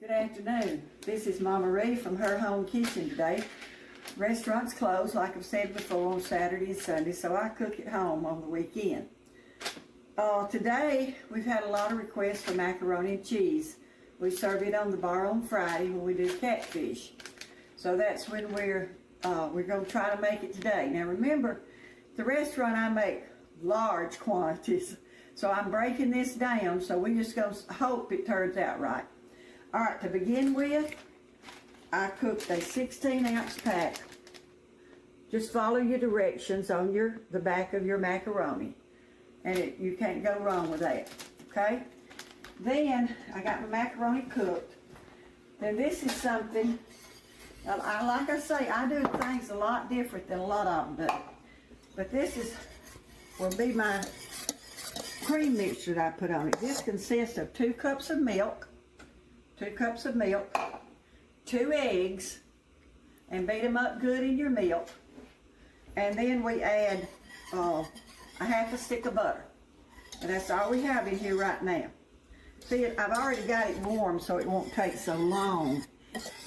Good afternoon. This is Mama Ree from Her Home Kitchen today. Restaurants closed, like I've said before, on Saturday and Sunday, so I cook at home on the weekend. Today, we've had a lot of requests for macaroni and cheese. We serve it on the bar on Friday when we do catfish. So that's when we're going to try to make it today. Now remember, the restaurant I make large quantities, so I'm breaking this down, so we're just going to hope it turns out right. All right, to begin with, I cooked a 16-ounce pack. Just follow your directions on the back of your macaroni, and you can't go wrong with that, okay? Then, I got my macaroni cooked. Then this is something, like I say, I do things a lot different than a lot of them do. But this will be my cream mixture that I put on it. This consists of 2 cups of milk, 2 eggs, and beat them up good in your milk. And then we add a half a stick of butter. And that's all we have in here right now. See, I've already got it warm so it won't take so long.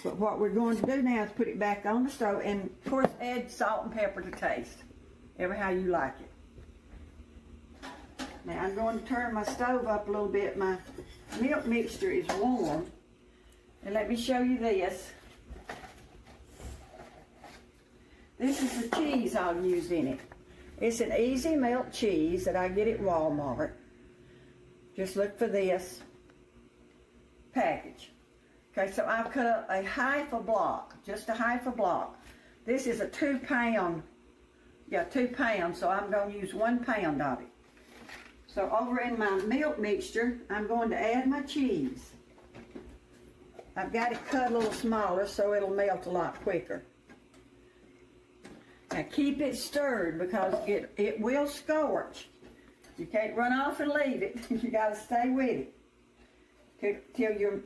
But what we're going to do now is put it back on the stove and, of course, add salt and pepper to taste. Ever how you like it. Now, I'm going to turn my stove up a little bit. My milk mixture is warm. And let me show you this. This is the cheese I'll use in it. It's an easy melt cheese that I get at Walmart. Just look for this package. Okay, so I've cut up a half a block, just a half a block. This is a 2 pound, 2 pounds, so I'm going to use 1 pound of it. So over in my milk mixture, I'm going to add my cheese. I've got it cut a little smaller so it'll melt a lot quicker. Now keep it stirred because it will scorch. You can't run off and leave it. You got to stay with it till your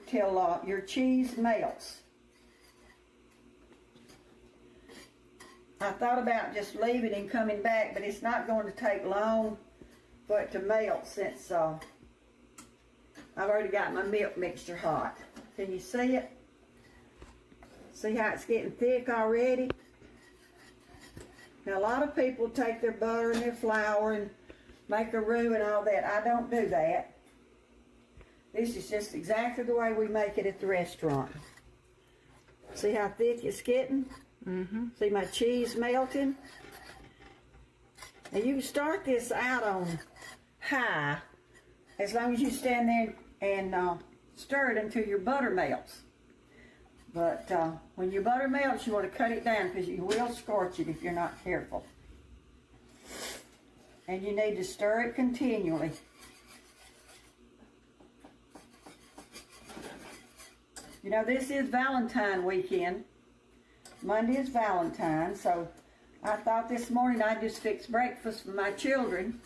cheese melts. I thought about just leaving and coming back, but it's not going to take long for it to melt since I've already got my milk mixture hot. Can you see it? See how it's getting thick already? Now a lot of people take their butter and their flour and make a roux and all that. I don't do that. This is just exactly the way we make it at the restaurant. See how thick it's getting? Mm-hmm. See my cheese melting? Now you can start this out on high as long as you stand there and stir it until your butter melts. But when your butter melts, you want to cut it down because you will scorch it if you're not careful. And you need to stir it continually. You know, this is Valentine weekend. Monday is Valentine, so I thought this morning I'd just fix breakfast for my children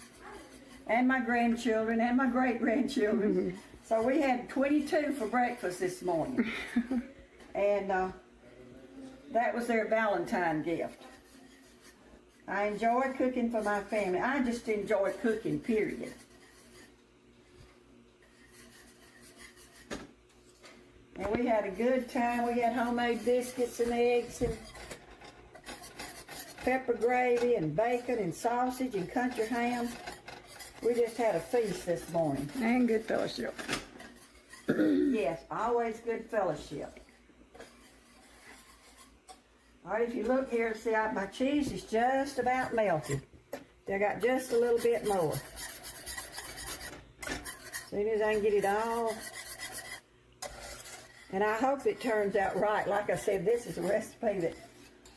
and my grandchildren and my great-grandchildren. Mm-hmm. So we had 22 for breakfast this morning. And that was their Valentine gift. I enjoy cooking for my family. I just enjoy cooking, period. And we had a good time. We had homemade biscuits and eggs and pepper gravy and bacon and sausage and country ham. We just had a feast this morning. And good fellowship. Yes, always good fellowship. All right, if you look here, see my cheese is just about melted. I got just a little bit more. As soon as I can get it all. And I hope it turns out right. Like I said, this is a recipe that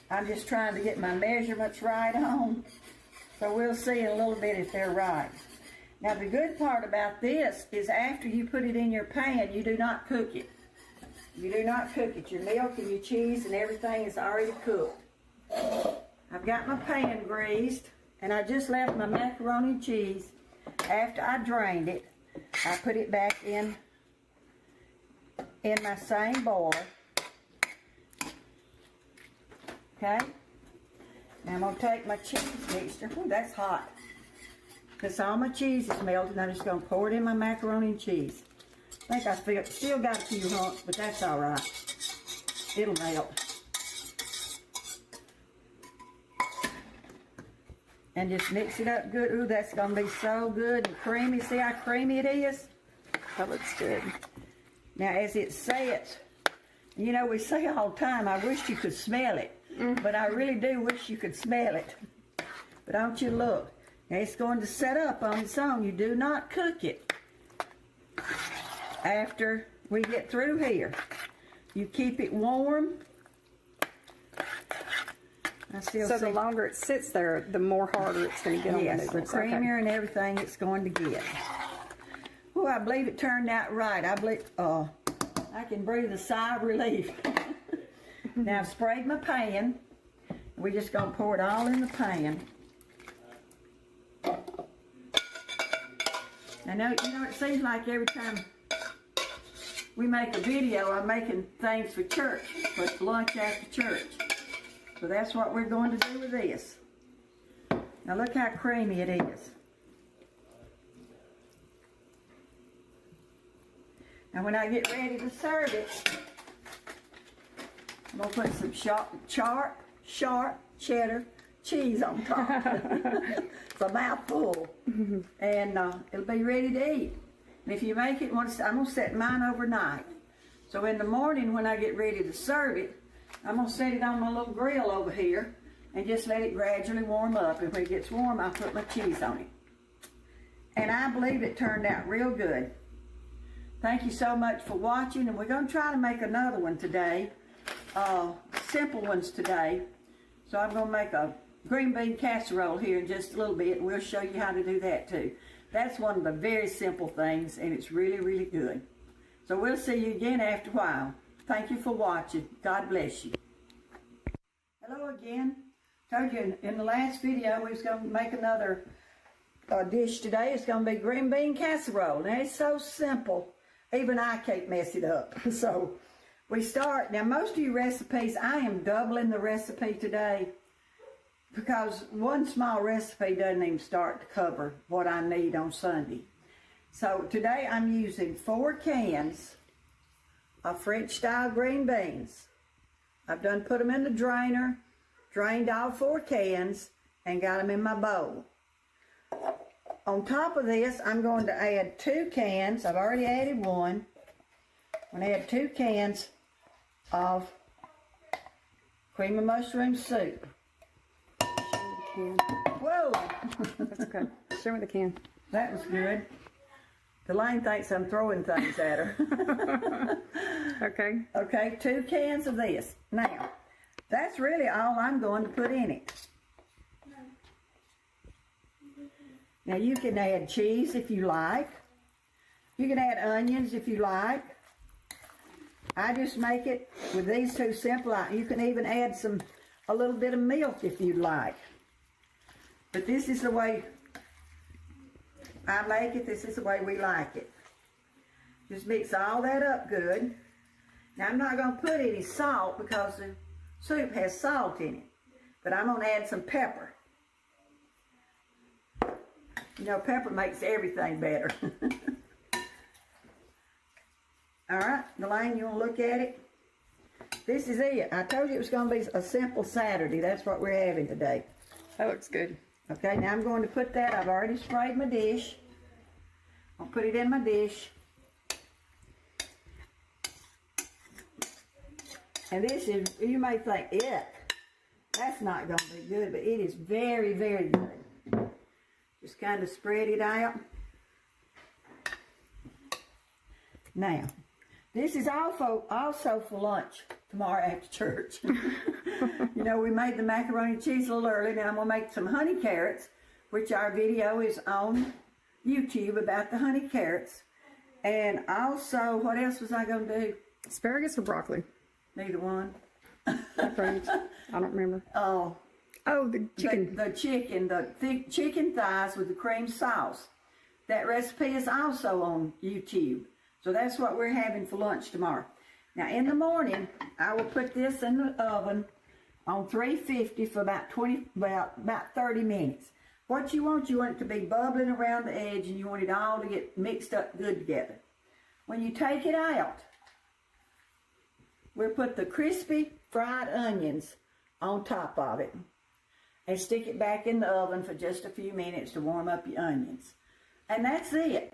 I'm just trying to get my measurements right on. So we'll see in a little bit if they're right. Now the good part about this is after you put it in your pan, you do not cook it. You do not cook it. Your milk and your cheese and everything is already cooked. I've got my pan greased, and I just left my macaroni and cheese. After I drained it, I put it back in my same boiler. Okay? Now I'm going to take my cheese mixture. Ooh, that's hot. Because all my cheese is melted, I'm just going to pour it in my macaroni and cheese. I think I still got a few hunks, but that's all right. It'll melt. And just mix it up good. Ooh, that's gonna be so good and creamy. See how creamy it is? That looks good. Now, as it sets, you know, we say all the time, I wish you could smell it. But I really do wish you could smell it. But don't you look. Now, it's going to set up on its own. You do not cook it after we get through here. You keep it warm. So the longer it sits there, the more harder it's going to get on the noodles. Yes, the creamier and everything it's going to get. Oh, I believe it turned out right. I believe, I can breathe a sigh of relief. Now I've sprayed my pan. We're just going to pour it all in the pan. I know, you know, it seems like every time we make a video, I'm making things for church, for lunch after church. So that's what we're going to do with this. Now look how creamy it is. Now when I get ready to serve it, I'm going to put some sharp cheddar cheese on top. It's a mouthful. And it'll be ready to eat. And if you make it, I'm going to set mine overnight. So in the morning when I get ready to serve it, I'm going to set it on my little grill over here and just let it gradually warm up. And when it gets warm, I'll put my cheese on it. And I believe it turned out real good. Thank you so much for watching. And we're going to try to make another one today. Simple ones today. So I'm going to make a green bean casserole here in just a little bit. And we'll show you how to do that too. That's one of the very simple things. And it's really, really good. So we'll see you again after a while. Thank you for watching. God bless you. Hello again. Told you in the last video we was going to make another dish today. It's going to be green bean casserole. Now it's so simple. Even I can't mess it up. So we start. Now most of your recipes, I am doubling the recipe today because one small recipe doesn't even start to cover what I need on Sunday. So today I'm using 4 cans of French style green beans. I've done put them in the drainer, drained all 4 cans, and got them in my bowl. On top of this, I'm going to add 2 cans. I've already added 1. I'm going to add 2 cans of cream of mushroom soup. Whoa! That's okay. Show me the can. That was good. Delane thinks I'm throwing things at her. Okay. Okay, 2 cans of this. Now, that's really all I'm going to put in it. Now you can add cheese if you like. You can add onions if you like. I just make it with these 2 simple. You can even add a little bit of milk if you'd like. But this is the way I make it. This is the way we like it. Just mix all that up good. Now I'm not going to put any salt because the soup has salt in it. But I'm going to add some pepper. You know, pepper makes everything better. Alright, Delane, you want to look at it? This is it. I told you it was going to be a simple Saturday. That's what we're having today. That looks good. Okay, now I'm going to put that. I've already sprayed my dish. I'll put it in my dish. And this is, you may think, yeah, that's not going to be good, but it is very, very good. Just kind of spread it out. Now, this is also for lunch tomorrow after church. You know, we made the macaroni and cheese a little early. Now I'm going to make some honey carrots, which our video is on YouTube about the honey carrots. And also, what else was I going to do? Asparagus or broccoli? Neither one. I don't remember. Oh, the chicken. The thick chicken thighs with the cream sauce. That recipe is also on YouTube. So that's what we're having for lunch tomorrow. Now in the morning, I will put this in the oven on 350 for about 30 minutes. What you want it to be bubbling around the edge, and you want it all to get mixed up good together. When when you take it out, we'll put the crispy fried onions on top of it and stick it back in the oven for just a few minutes to warm up your onions. And that's it.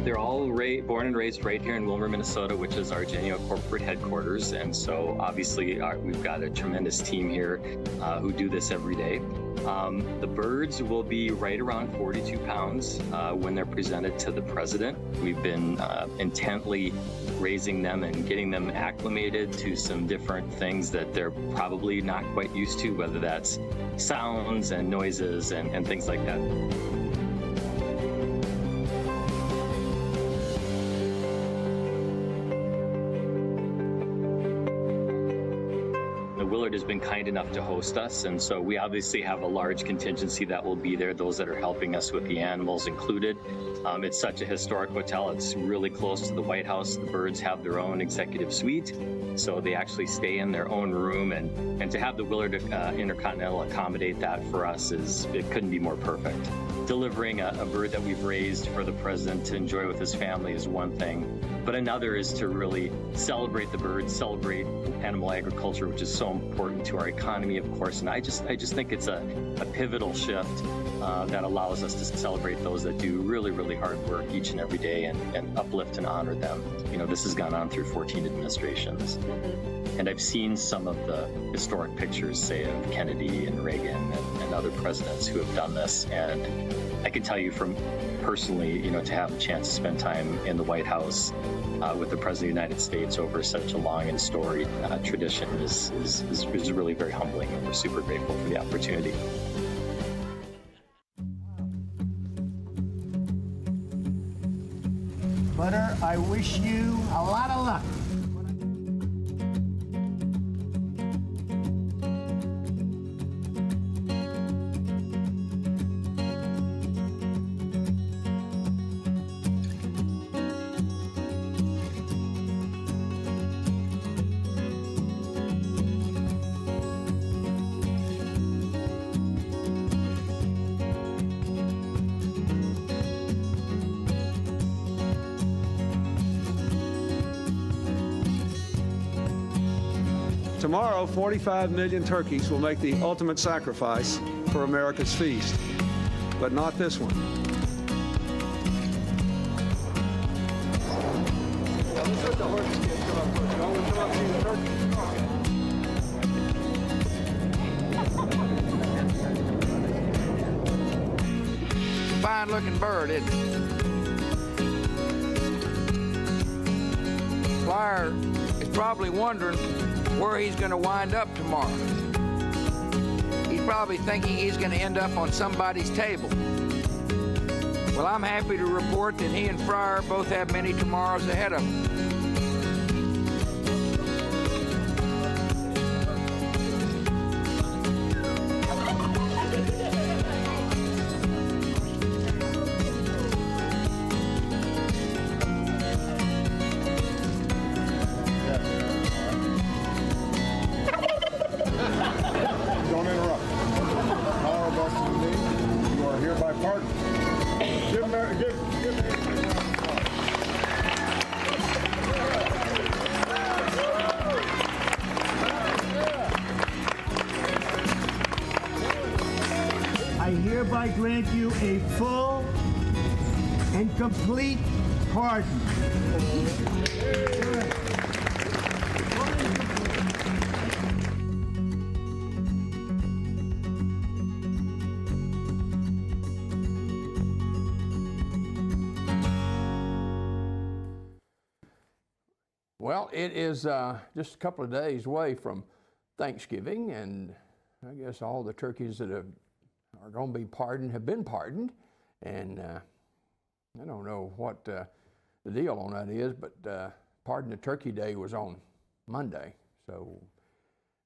They're all born and raised right here in Wilmer, Minnesota, which is our Genio corporate headquarters. And so obviously we've got a tremendous team here who do this every day. The birds will be right around 42 pounds when they're presented to the president. We've been intently raising them and getting them acclimated to some different things that they're probably not quite used to, whether that's sounds and noises and things like that. Willard has been kind enough to host us, and so we obviously have a large contingency that will be there, those that are helping us with the animals included. It's such a historic hotel. It's really close to the White House. The birds have their own executive suite, so they actually stay in their own room, and to have the Willard Intercontinental accommodate that for us it couldn't be more perfect. Delivering a bird that we've raised for the president to enjoy with his family is one thing, but another is to really celebrate the birds, celebrate animal agriculture, which is so important to our economy, of course. And I just think it's a pivotal shift that allows us to celebrate those that do really, really hard work each and every day and uplift and honor them. You know, this has gone on through 14 administrations. And I've seen some of the historic pictures, say, of Kennedy and Reagan and other presidents who have done this. And I can tell you from personally, you know, to have a chance to spend time in the White House with the President of the United States over such a long and storied tradition is really very humbling, and we're super grateful for the opportunity. Butter, I wish you a lot of luck. Tomorrow, 45 million turkeys will make the ultimate sacrifice for America's feast, but not this one. Now, let's let the horses come up first. Y'all want to come up and see the turkey? Fine-looking bird, isn't it? Flyer is probably wondering where he's going to wind up tomorrow. He's probably thinking he's going to end up on somebody's table. Well, I'm happy to report that he and Fryer both have many tomorrows ahead of them. Don't interrupt. Honorable Destiny, you are hereby pardoned. Give I hereby grant you a full and complete pardon. Well, it is just a couple of days away from Thanksgiving, and I guess all the turkeys that are going to be pardoned have been pardoned, and I don't know what the deal on that is, but pardon the Turkey Day was on Monday, so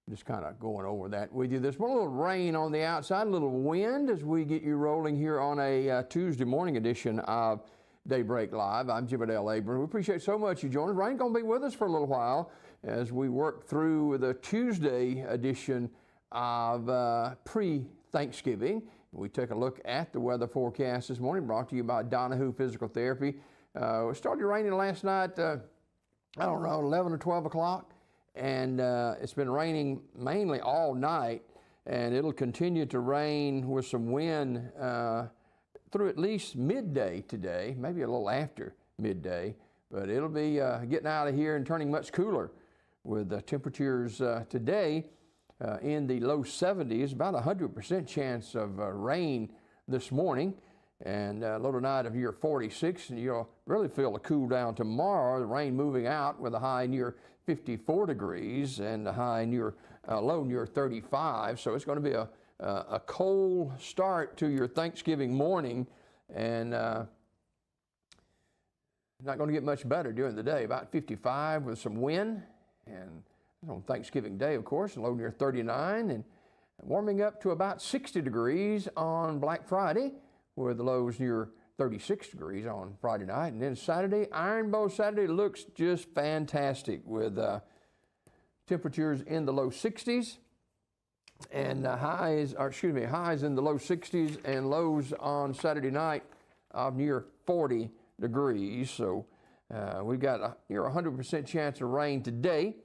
just kind of going over that with you. There's a little rain on the outside, a little wind as we get you rolling here on a Tuesday morning edition of Daybreak Live. I'm Jim Adele Abram. We appreciate so much you joining us. Rain's going to be with us for a little while as we work through the Tuesday edition of pre-Thanksgiving. We took a look at the weather forecast this morning, brought to you by Donahue Physical Therapy. It started raining last night, I don't know, 11 or 12 o'clock, and it's been raining mainly all night, and it'll continue to rain with some wind through at least midday today, maybe a little after midday, but it'll be getting out of here and turning much cooler with temperatures today in the low 70s, about 100% chance of rain this morning, and low tonight of near 46, and you'll really feel a cool down tomorrow, the rain moving out with a high near 54 degrees and a high near low near 35, so it's going to be a cold start to your Thanksgiving morning, and not going to get much better during the day, about 55 with some wind, and on Thanksgiving Day, of course, low near 39, and warming up to about 60 degrees on Black Friday, with the lows near 36 degrees on Friday night. And then Saturday, Iron Bowl Saturday looks just fantastic with temperatures in the low 60s and highs in the low 60s and lows on Saturday night of near 40 degrees. So we've got a near 100% chance of rain today,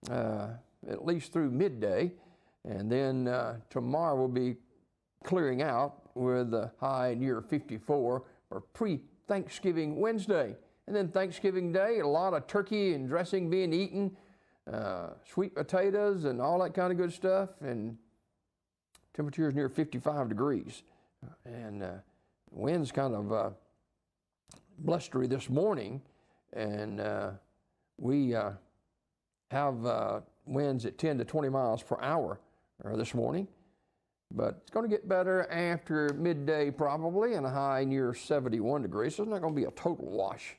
at least through midday, and then tomorrow will be clearing out with a high near 54 for pre-Thanksgiving Wednesday. And then Thanksgiving Day, a lot of turkey and dressing being eaten, sweet potatoes and all that kind of good stuff, and temperatures near 55 degrees. And wind's kind of blustery this morning, and we have winds at 10 to 20 miles per hour this morning, but it's going to get better after midday probably, and a high near 71 degrees, so it's not going to be a total wash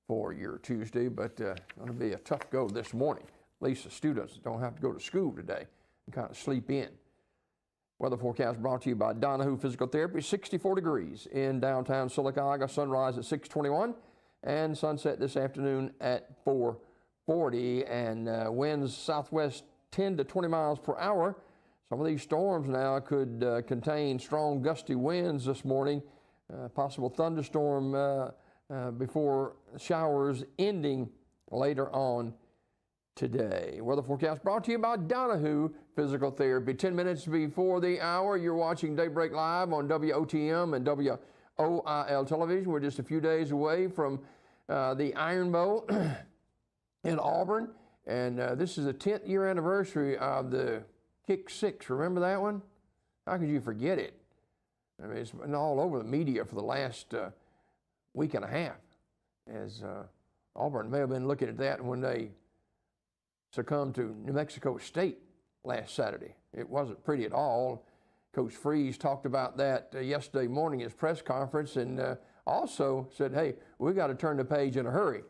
for your Tuesday, but going to be a tough go this morning. At least the students don't have to go to school today and kind of sleep in. Weather forecast brought to you by Donahue Physical Therapy. 64 degrees in downtown Sylacauga, sunrise at 6:21, and sunset this afternoon at 4:40, and winds southwest 10 to 20 miles per hour. Some of these storms now could contain strong gusty winds this morning, possible thunderstorm before showers ending later on today. Weather forecast brought to you by Donahue Physical Therapy. 10 minutes before the hour, you're watching Daybreak Live on WOTM and WOIL television. We're just a few days away from the Iron Bowl in Auburn, and this is the 10th year anniversary of the Kick Six. Remember that one? How could you forget it? I mean, it's been all over the media for the last week and a half, as Auburn may have been looking at that when they succumbed to New Mexico State last Saturday. It wasn't pretty at all. Coach Freeze talked about that yesterday morning at his press conference, and also said, hey, we got to turn the page in a hurry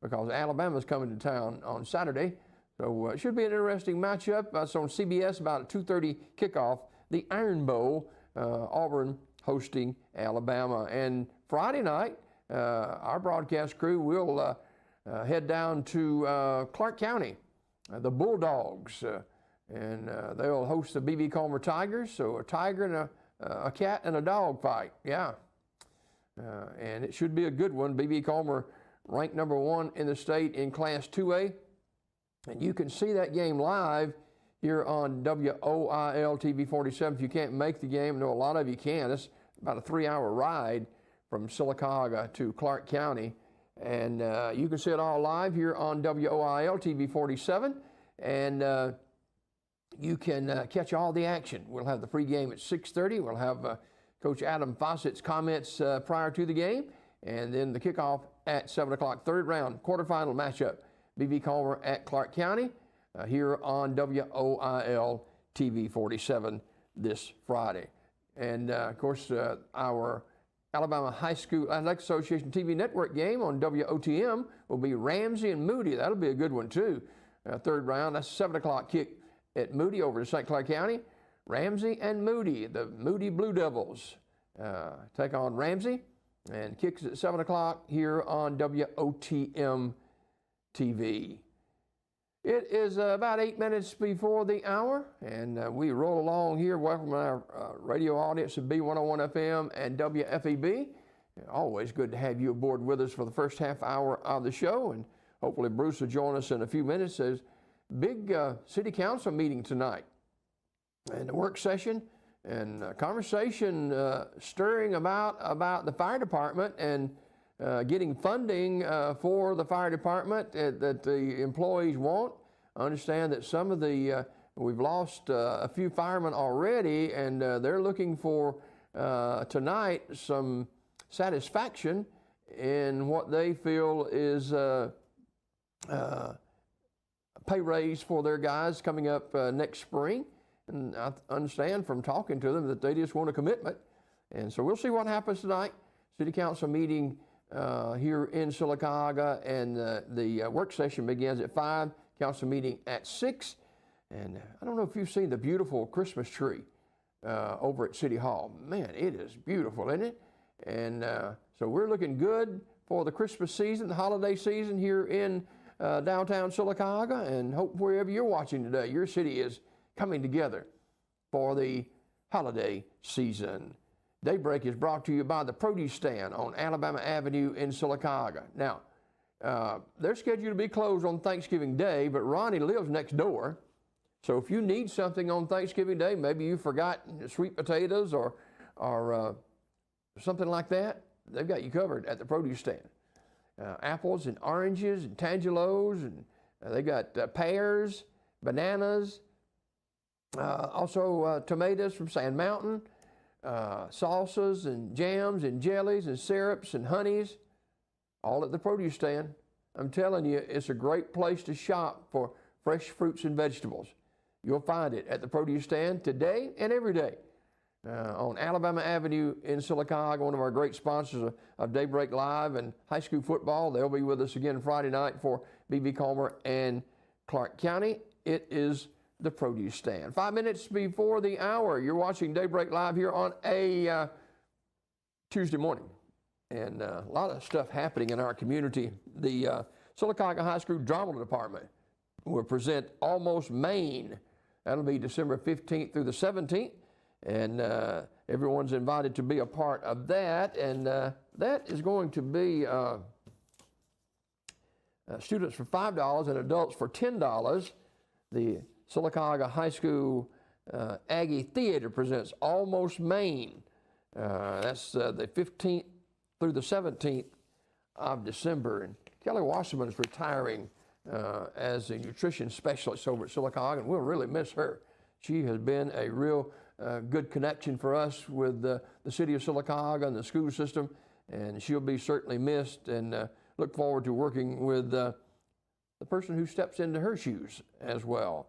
because Alabama's coming to town on Saturday. So it should be an interesting matchup. It's on CBS about a 2:30 kickoff. The Iron Bowl, Auburn hosting Alabama. And Friday night, our broadcast crew will head down to Clark County, the Bulldogs, and they'll host the B.B. Comer Tigers. So a tiger and a cat and a dog fight, yeah. And it should be a good one. B.B. Comer ranked #1 in the state in Class 2A. And you can see that game live here on WOIL TV47. If you can't make the game, I know a lot of you can. It's about a 3-hour ride from Sylacauga to Clark County. And you can see it all live here on WOIL TV47. And you can catch all the action. We'll have the pregame at 6:30. We'll have Coach Adam Fawcett's comments prior to the game. And then the kickoff at 7 o'clock. Third round, quarterfinal matchup. B.B. Comer at Clark County here on WOIL TV47 this Friday. And of course, our Alabama High School Athletic Association TV network game on WOTM will be Ramsey and Moody. That'll be a good one too. Third round, that's a 7 o'clock kick at Moody over to St. Clair County. Ramsey and Moody, the Moody Blue Devils, take on Ramsey, and kicks at 7 o'clock here on WOTM TV. It is about 8 minutes before the hour, and we roll along here. Welcome our radio audience at B101 FM and WFEB. Always good to have you aboard with us for the first half hour of the show, and hopefully Bruce will join us in a few minutes. There's big city council meeting tonight, and a work session and conversation stirring about the fire department and getting funding for the fire department that the employees want. I understand that some of the, we've lost a few firemen already, and they're looking for tonight some satisfaction in what they feel is pay raise for their guys coming up next spring. And I understand from talking to them that they just want a commitment. And so we'll see what happens tonight. City Council meeting here in Sylacauga, and the work session begins at 5, council meeting at 6. And I don't know if you've seen the beautiful Christmas tree over at City Hall. Man, it is beautiful, isn't it? And so we're looking good for the Christmas season, the holiday season here in downtown Sylacauga, and hope wherever you're watching today, your city is coming together for the holiday season. Daybreak is brought to you by the Produce Stand on Alabama Avenue in Sylacauga. Now, they're scheduled to be closed on Thanksgiving Day, but Ronnie lives next door. So if you need something on Thanksgiving Day, maybe you forgot sweet potatoes or something like that, they've got you covered at the Produce Stand. Apples and oranges and tangelos, and they got pears, bananas, also tomatoes from Sand Mountain, salsas and jams and jellies and syrups and honeys, all at the Produce Stand. I'm telling you, it's a great place to shop for fresh fruits and vegetables. You'll find it at the Produce Stand today and every day on Alabama Avenue in Sylacauga, one of our great sponsors of Daybreak Live and high school football. They'll be with us again Friday night for B.B. Comer and Clark County. It is the Produce Stand. 5 minutes before the hour, you're watching Daybreak Live here on a Tuesday morning. And a lot of stuff happening in our community. The Sylacauga High School Drama Department will present Almost Maine. That'll be December 15th through the 17th. And everyone's invited to be a part of that. And that is going to be students for $5 and adults for $10. The Sylacauga High School Aggie Theater presents Almost Maine. That's the 15th through the 17th of December. And Kelly Wasserman is retiring as a nutrition specialist over at Sylacauga, and we'll really miss her. She has been a real good connection for us with the city of Sylacauga and the school system, and she'll be certainly missed, and look forward to working with the person who steps into her shoes as well.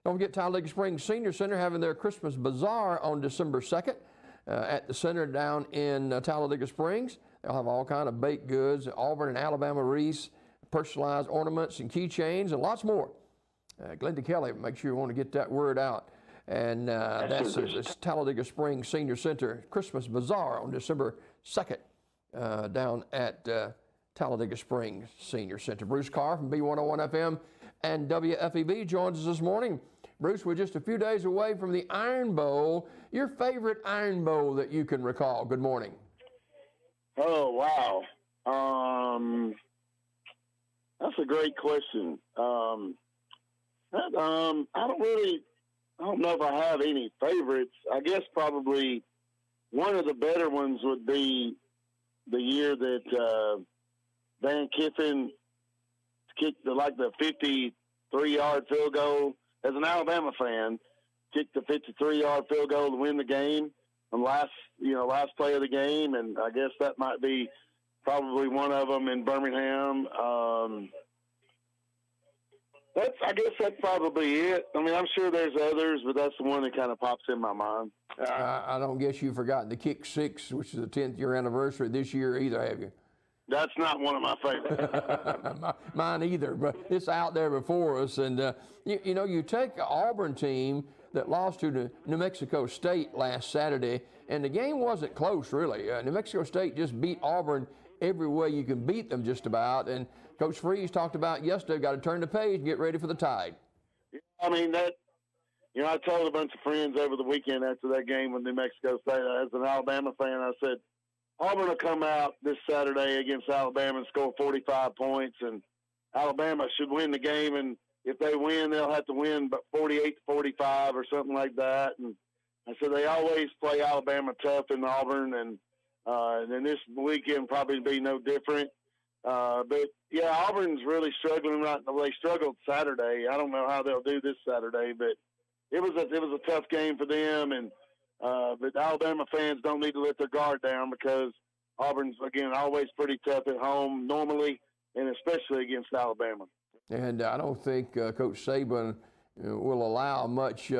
Don't forget Talladega Springs Senior Center having their Christmas Bazaar on December 2nd at the center down in Talladega Springs. They'll have all kind of baked goods, Auburn and Alabama wreaths, personalized ornaments and keychains, and lots more. Glenda Kelly, make sure you want to get that word out. And that's the Talladega Springs Senior Center Christmas Bazaar on December 2nd down at Talladega Springs Senior Center. Bruce Carr from B101 FM and WFEB joins us this morning. Bruce, we're just a few days away from the Iron Bowl. Your favorite Iron Bowl that you can recall. Good morning. Oh, wow. That's a great question. I don't know if I have any favorites. I guess probably one of the better ones would be the year that Van Kiffin kicked the 53-yard field goal. As an Alabama fan, kicked the 53-yard field goal to win the game on last play of the game, and I guess that might be probably one of them in Birmingham. I guess that's probably it. I mean, I'm sure there's others, but that's the one that kind of pops in my mind. I don't guess you've forgotten the Kick 6, which is the 10th year anniversary this year either, have you? That's not one of my favorites. Mine either, but it's out there before us. And, you know, you take the Auburn team that lost to New Mexico State last Saturday, and the game wasn't close, really. New Mexico State just beat Auburn every way you can beat them just about. And Coach Freeze talked about yesterday, got to turn the page and get ready for the Tide. I mean, I told a bunch of friends over the weekend after that game with New Mexico State, as an Alabama fan, I said, Auburn will come out this Saturday against Alabama and score 45 points, and Alabama should win the game. And if they win, they'll have to win but 48-45 or something like that. And I said they always play Alabama tough in Auburn, and then this weekend probably be no different. But yeah, Auburn's really struggling right now. They struggled Saturday. I don't know how they'll do this Saturday, but it was a tough game for them. And but Alabama fans don't need to let their guard down, because Auburn's, again, always pretty tough at home normally, and especially against Alabama. And I don't think Coach Saban will allow much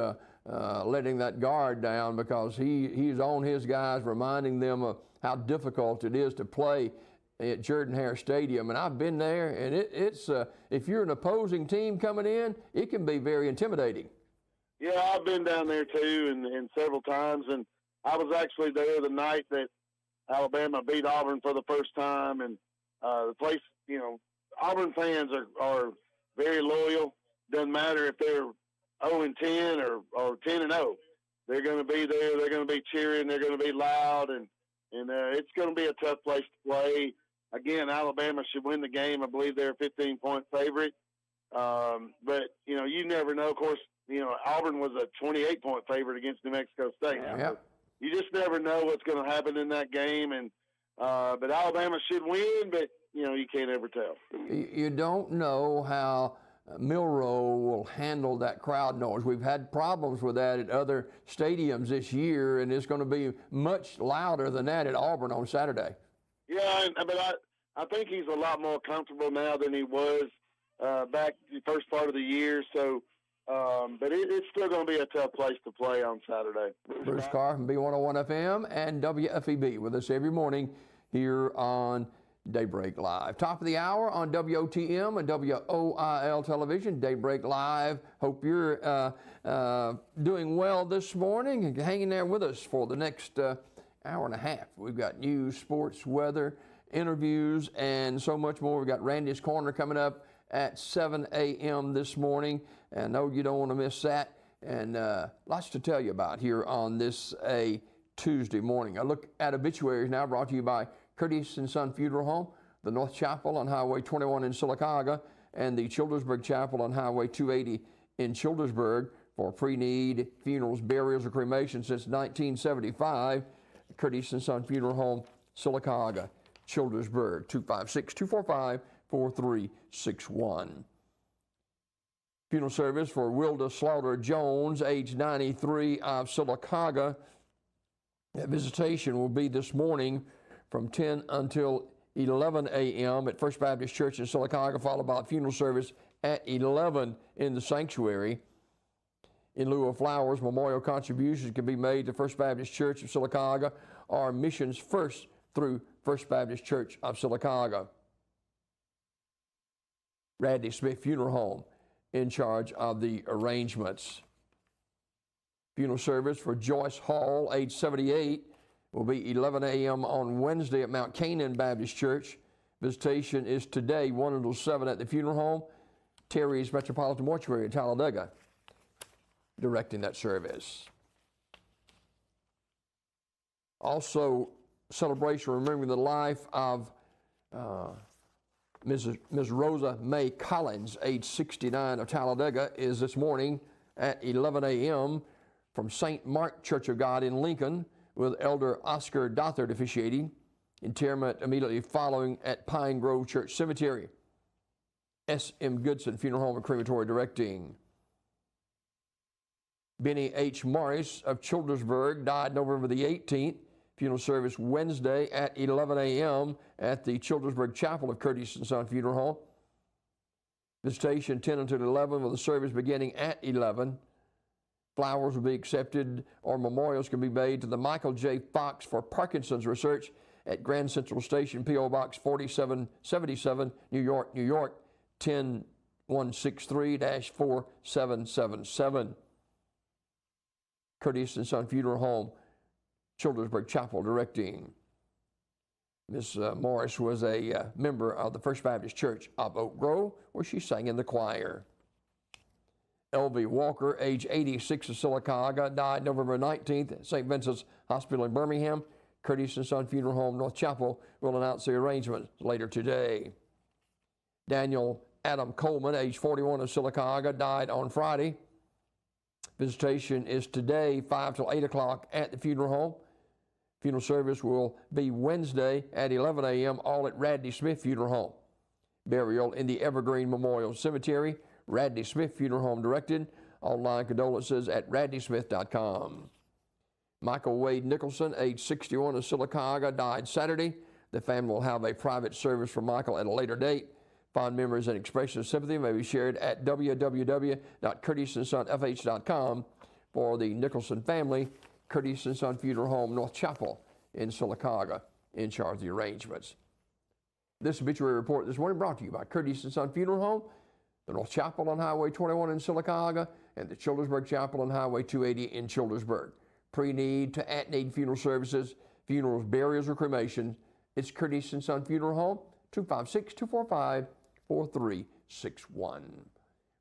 letting that guard down, because he's on his guys, reminding them of how difficult it is to play at Jordan-Hare Stadium. And I've been there, and it's if you're an opposing team coming in, it can be very intimidating. Yeah, I've been down there too, and several times, and I was actually there the night that Alabama beat Auburn for the first time, and the place, Auburn fans are very loyal. Doesn't matter if they're 0-10 or 10-0. They're going to be there. They're going to be cheering. They're going to be loud, and it's going to be a tough place to play. Again, Alabama should win the game. I believe they're a 15-point favorite. But, you never know. Of course, Auburn was a 28-point favorite against New Mexico State. Yeah. So you just never know what's going to happen in that game. And but Alabama should win, but, you can't ever tell. You don't know how Milroe will handle that crowd noise. We've had problems with that at other stadiums this year, and it's going to be much louder than that at Auburn on Saturday. Yeah, but I think he's a lot more comfortable now than he was back the first part of the year. So, but it's still going to be a tough place to play on Saturday. Bruce Carr from B101 FM and WFEB with us every morning here on Daybreak Live. Top of the hour on WOTM and WOIL television, Daybreak Live. Hope you're doing well this morning and hanging there with us for the next hour and a half. We've got news, sports, weather, interviews, and so much more. We've got Randy's Corner coming up at 7 a.m. this morning. And I know you don't want to miss that. And lots to tell you about here on this Tuesday morning. A look at obituaries now, brought to you by Curtis & Son Funeral Home, the North Chapel on Highway 21 in Sylacauga, and the Childersburg Chapel on Highway 280 in Childersburg for pre-need funerals, burials, or cremation since 1975. Curtis & Son Funeral Home, Sylacauga, Childersburg, 256-245-4361. Funeral service for Wilda Slaughter Jones, age 93, of Sylacauga. That visitation will be this morning from 10 until 11 a.m. at First Baptist Church in Sylacauga, followed by a funeral service at 11 in the sanctuary. In lieu of flowers, memorial contributions can be made to First Baptist Church of Sylacauga or Missions First through First Baptist Church of Sylacauga. Radley Smith Funeral Home in charge of the arrangements. Funeral service for Joyce Hall, age 78, will be 11 a.m. on Wednesday at Mount Canaan Baptist Church. Visitation is today, 1 until 7 at the funeral home. Terry's Metropolitan Mortuary in Talladega directing that service. Also, celebration remembering the life of Ms. Rosa May Collins, age 69, of Talladega, is this morning at 11 a.m. from St. Mark Church of God in Lincoln, with Elder Oscar Dothard officiating. Interment immediately following at Pine Grove Church Cemetery. S.M. Goodson Funeral Home and Crematory directing. Benny H. Morris of Childersburg died November the 18th. Funeral service Wednesday at 11 a.m. at the Childersburg Chapel of Curtis & Son Funeral Home. Visitation 10 until 11 with the service beginning at 11. Flowers will be accepted or memorials can be made to the Michael J. Fox for Parkinson's Research at Grand Central Station, P.O. Box 4777, New York, New York, 10163-4777. Curtis and Son Funeral Home, Childersburg Chapel, directing. Miss Morris was a member of the First Baptist Church of Oak Grove, where she sang in the choir. L.V. Walker, age 86 of Sylacauga, died November 19th at St. Vincent's Hospital in Birmingham. Curtis and Son Funeral Home, North Chapel, will announce the arrangement later today. Daniel Adam Coleman, age 41 of Sylacauga, died on Friday. Visitation is today, 5 till 8 o'clock at the funeral home. Funeral service will be Wednesday at 11 a.m., all at Radney Smith Funeral Home. Burial in the Evergreen Memorial Cemetery, Radney Smith Funeral Home directed. Online condolences at radneysmith.com. Michael Wade Nicholson, age 61 of Sylacauga, died Saturday. The family will have a private service for Michael at a later date. Fond memories and expressions of sympathy may be shared at www.curtisandsonfh.com for the Nicholson family. Curtis and Son Funeral Home, North Chapel in Sylacauga, in charge of the arrangements. This obituary report this morning brought to you by Curtis and Son Funeral Home, the North Chapel on Highway 21 in Sylacauga, and the Childersburg Chapel on Highway 280 in Childersburg. Pre-need to at-need funeral services, funerals, burials, or cremation. It's Curtis and Son Funeral Home, 256-245-4361.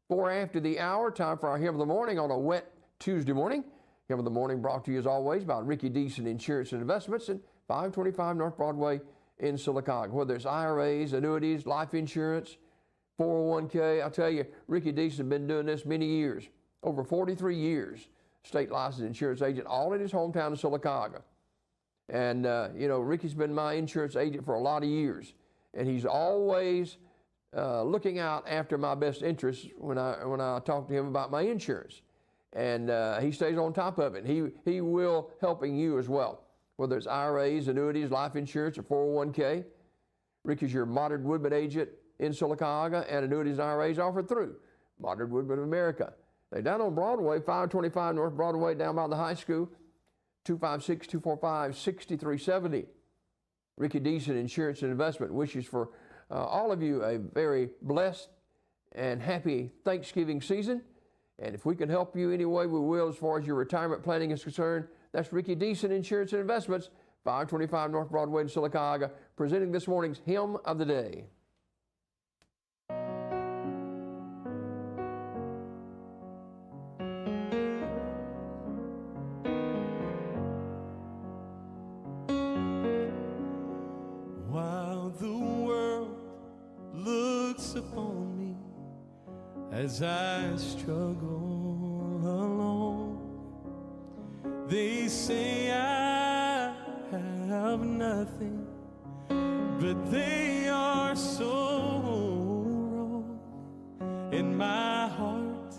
4 after the hour, time for our Hymn of the Morning on a wet Tuesday morning. Hymn of the Morning brought to you as always by Ricky Deason Insurance and Investments at 525 North Broadway in Sylacauga. Whether it's IRAs, annuities, life insurance, 401k, I'll tell you, Ricky Deason has been doing this many years, over 43 years. State licensed insurance agent, all in his hometown of Sylacauga. And, Ricky's been my insurance agent for a lot of years. And he's always looking out after my best interests when I talk to him about my insurance. And he stays on top of it. He will helping you as well, whether it's IRAs, annuities, life insurance, or 401k. Ricky's your Modern Woodman agent in Sylacauga, and annuities and IRAs offered through Modern Woodman of America. They're down on Broadway, 525 North Broadway, down by the high school, 256-245-6370. Ricky Deason Insurance and Investment wishes for all of you a very blessed and happy Thanksgiving season. And if we can help you any way, we will as far as your retirement planning is concerned. That's Ricky Deason Insurance and Investments, 525 North Broadway in Sylacauga, presenting this morning's Hymn of the Day. While the world looks upon me as I struggle alone, they say I have nothing, but they are so wrong. In my heart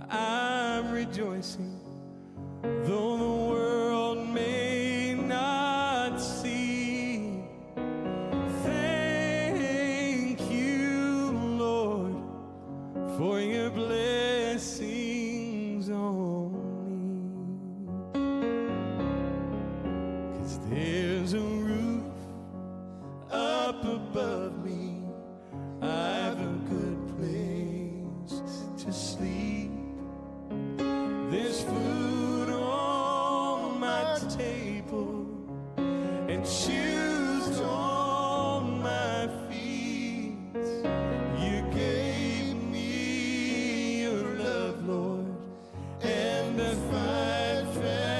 I'm rejoicing, though the world may not see. Thank you, Lord, for your blessings on me. 'Cause there's a roof up above me, I've a good place to sleep. There's food on my table and shoes on my feet. You gave me your love, Lord, and a fine family.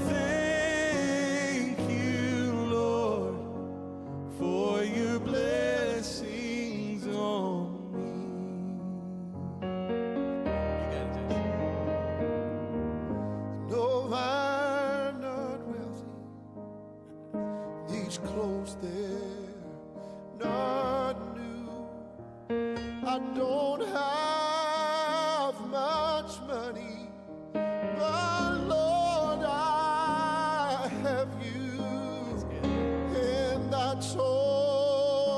Thank you, Lord, for your blessings on me. No, I'm not wealthy. These clothes, they're not new. I don't have much money, but Lord, I have you, and that's all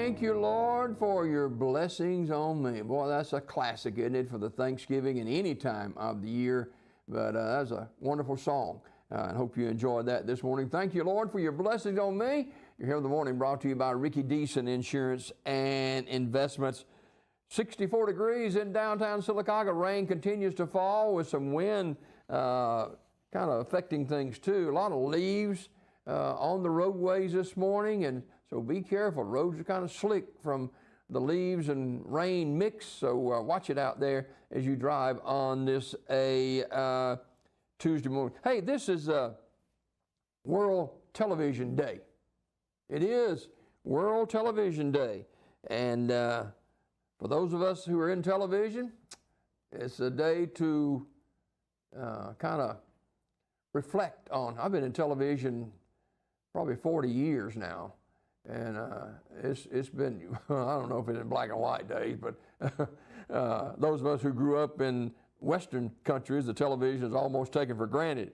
Thank you, Lord, for your blessings on me. Boy, that's a classic, isn't it, for the Thanksgiving and any time of the year. But that's a wonderful song. I hope you enjoyed that this morning. Thank you, Lord, for your blessings on me. You're here in the morning brought to you by Ricky Deason Insurance and Investments. 64 degrees in downtown Sylacauga. Rain continues to fall with some wind kind of affecting things too. A lot of leaves on the roadways this morning, and so be careful. Roads are kind of slick from the leaves and rain mix, so watch it out there as you drive on this Tuesday morning. Hey, this is World Television Day. It is World Television Day, and for those of us who are in television, it's a day to kind of reflect on. I've been in television probably 40 years now, and it's been, I don't know if it's in black and white days, but those of us who grew up in Western countries, the television is almost taken for granted.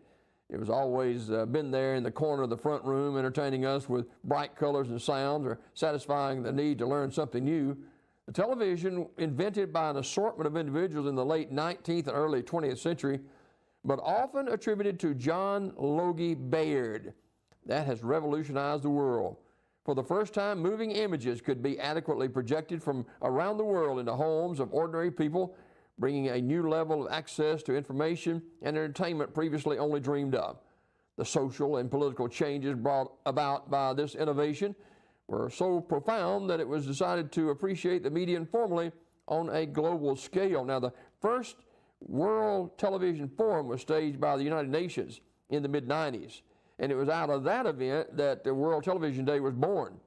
It was always been there in the corner of the front room, entertaining us with bright colors and sounds, or satisfying the need to learn something new. The television, invented by an assortment of individuals in the late 19th and early 20th century, but often attributed to John Logie Baird, that has revolutionized the world. For the first time, moving images could be adequately projected from around the world into homes of ordinary people, bringing a new level of access to information and entertainment previously only dreamed of. The social and political changes brought about by this innovation were so profound that it was decided to appreciate the medium formally on a global scale. Now, the first World Television Forum was staged by the United Nations in the mid-90s, and it was out of that event that the World Television Day was born.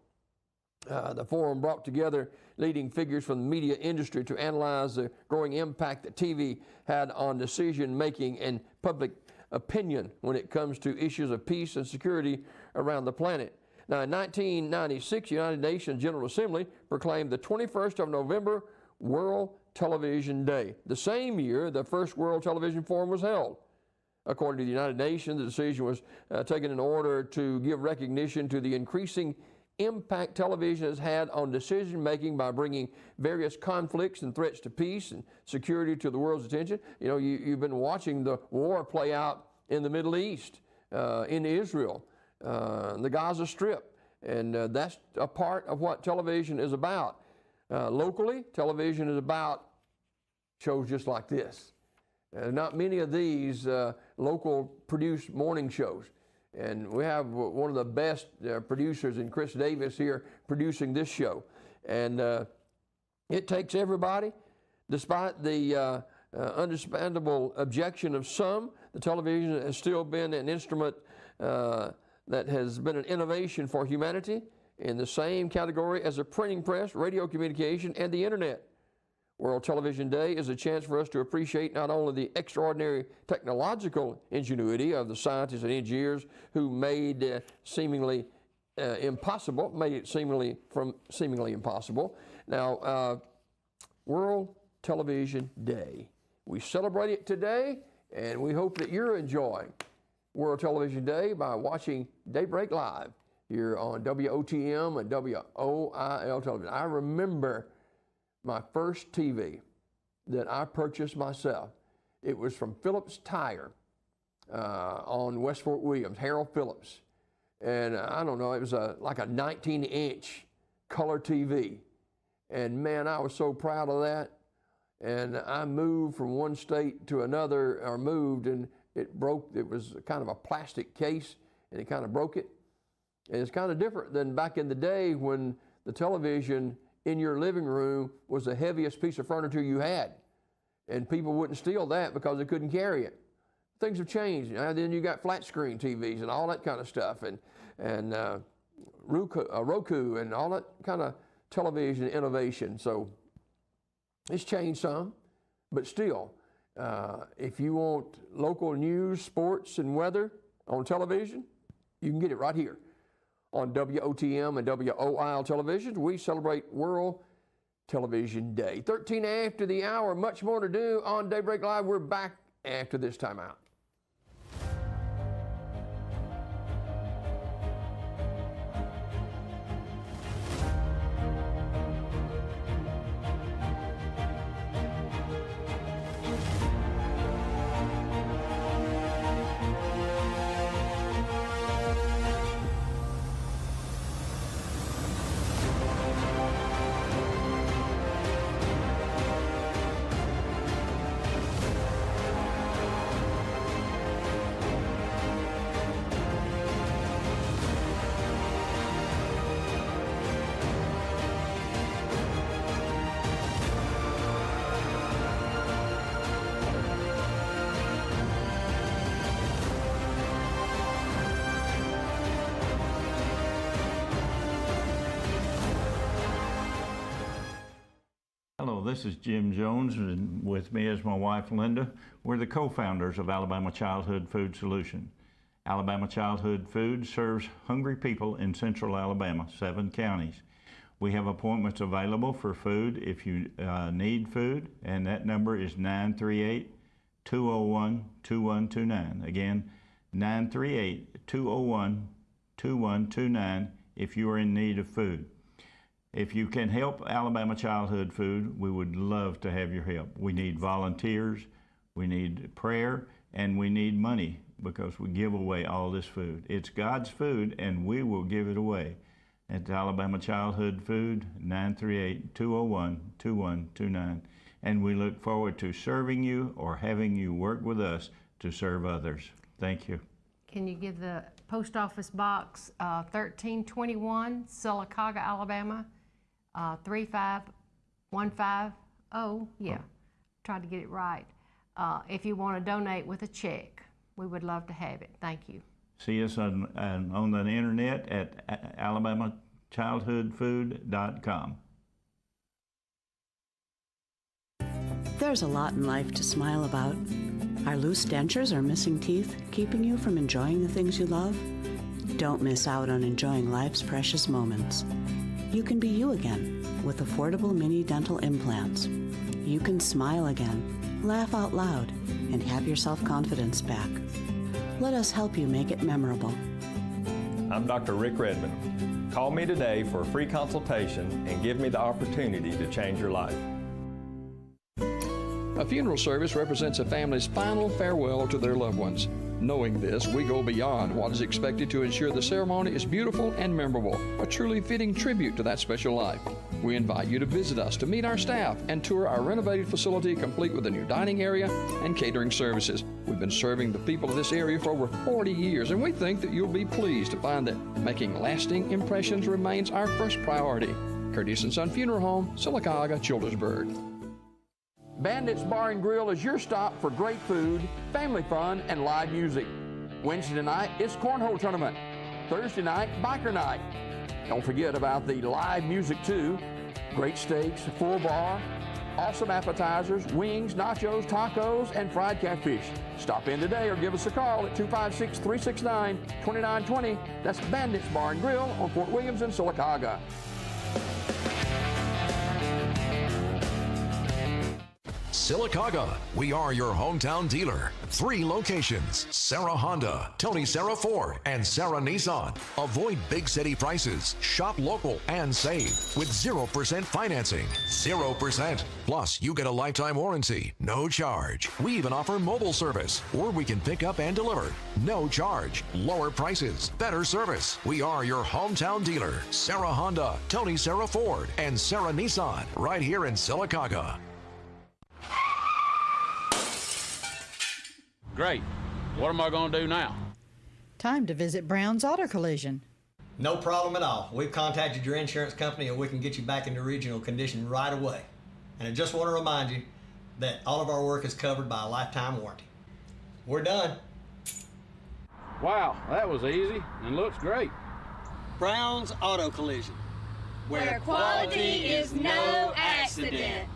The forum brought together leading figures from the media industry to analyze the growing impact that TV had on decision-making and public opinion when it comes to issues of peace and security around the planet. Now, in 1996, the United Nations General Assembly proclaimed the 21st of November World Television Day. The same year, the first World Television Forum was held. According to the United Nations, the decision was taken in order to give recognition to the increasing impact television has had on decision-making by bringing various conflicts and threats to peace and security to the world's attention. You know, you've been watching the war play out in the Middle East, in Israel, the Gaza Strip, and that's a part of what television is about. Locally, television is about shows just like this. Not many of these local produced morning shows. And we have one of the best producers in Chris Davis here producing this show. And it takes everybody. Despite the understandable objection of some, the television has still been an instrument that has been an innovation for humanity in the same category as the printing press, radio communication, and the internet. World Television Day is a chance for us to appreciate not only the extraordinary technological ingenuity of the scientists and engineers who made it seemingly impossible. Now, World Television Day. We celebrate it today, and we hope that you're enjoying World Television Day by watching Daybreak Live here on WOTM and WOIL television. I remember my first TV that I purchased myself. It was from Phillips Tire on West Fort Williams, Harold Phillips. And I don't know, it was like a 19-inch color TV. And man, I was so proud of that. And I moved from one state to another, or moved, and it broke. It was kind of a plastic case, and it kind of broke it. And it's kind of different than back in the day when the television in your living room was the heaviest piece of furniture you had. And people wouldn't steal that because they couldn't carry it. Things have changed. Then you got flat screen TVs and all that kind of stuff, and Roku and all that kind of television innovation. So it's changed some, but still, if you want local news, sports, and weather on television, you can get it right here on WOTM and WOIL television. We celebrate World Television Day. 13 after the hour, much more to do on Daybreak Live. We're back after this time out. this is Jim Jones, and with me is my wife, Linda. We're the co-founders of Alabama Childhood Food Solution. Alabama Childhood Food serves hungry people in central Alabama, 7 counties. We have appointments available for food if you need food, and that number is 938-201-2129. Again, 938-201-2129 if you are in need of food. If you can help Alabama Childhood Food, we would love to have your help. We need volunteers, we need prayer, and we need money because we give away all this food. It's God's food, and we will give it away. At Alabama Childhood Food, 938-201-2129. And we look forward to serving you or having you work with us to serve others. Thank you. Can you give the post office box 1321, Sylacauga, Alabama, 35150? Yeah, tried to get it right. If you want to donate with a check, we would love to have it. Thank you. See us on the internet at alabamachildhoodfood.com. There's a lot in life to smile about. Are loose dentures or missing teeth keeping you from enjoying the things you love? Don't miss out on enjoying life's precious moments. You can be you again with affordable mini dental implants. You can smile again, laugh out loud, and have your self-confidence back. Let us help you make it memorable. I'm Dr. Rick Redmond. Call me today for a free consultation and give me the opportunity to change your life. A funeral service represents a family's final farewell to their loved ones. Knowing this, we go beyond what is expected to ensure the ceremony is beautiful and memorable, a truly fitting tribute to that special life. We invite you to visit us to meet our staff and tour our renovated facility complete with a new dining area and catering services. We've been serving the people of this area for over 40 years, and we think that you'll be pleased to find that making lasting impressions remains our first priority. Curtis & Son Funeral Home, Sylacauga, Childersburg. Bandits Bar and Grill is your stop for great food, family fun, and live music. Wednesday night, it's Cornhole Tournament. Thursday night, Biker Night. Don't forget about the live music too. Great steaks, full bar, awesome appetizers, wings, nachos, tacos, and fried catfish. Stop in today or give us a call at 256-369-2920. That's Bandits Bar and Grill on Fort Williams and Sylacauga. Sylacauga, we are your hometown dealer. 3 locations, Sarah Honda, Tony Sarah Ford, and Sarah Nissan. Avoid big city prices, shop local, and save with 0% financing. 0%. Plus, you get a lifetime warranty, no charge. We even offer mobile service, or we can pick up and deliver. No charge, lower prices, better service. We are your hometown dealer. Sarah Honda, Tony Sarah Ford, and Sarah Nissan, right here in Sylacauga. Great. What am I going to do now? Time to visit Brown's Auto Collision. No problem at all. We've contacted your insurance company and we can get you back into original condition right away. And I just want to remind you that all of our work is covered by a lifetime warranty. We're done. Wow, that was easy and looks great. Brown's Auto Collision. Where quality is no accident.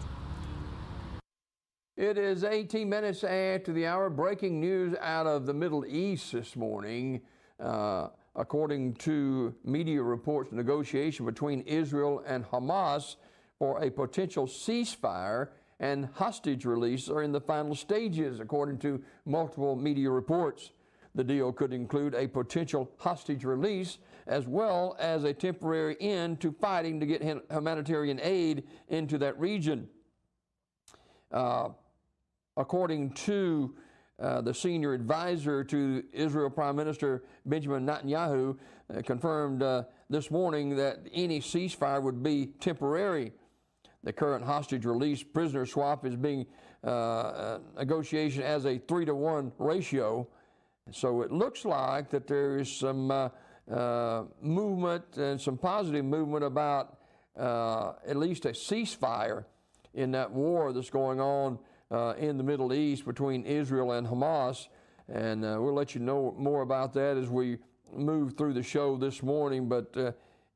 It is 18 minutes after the hour. Breaking news out of the Middle East this morning. According to media reports, negotiation between Israel and Hamas for a potential ceasefire and hostage release are in the final stages, according to multiple media reports. The deal could include a potential hostage release as well as a temporary end to fighting to get humanitarian aid into that region. According to the senior advisor to Israel Prime Minister Benjamin Netanyahu, confirmed this morning that any ceasefire would be temporary. The current hostage release prisoner swap is being negotiation as a 3-to-1 ratio. So it looks like that there is some movement and some positive movement about at least a ceasefire in that war that's going on in the Middle East between Israel and Hamas. And we'll let you know more about that as we move through the show this morning. But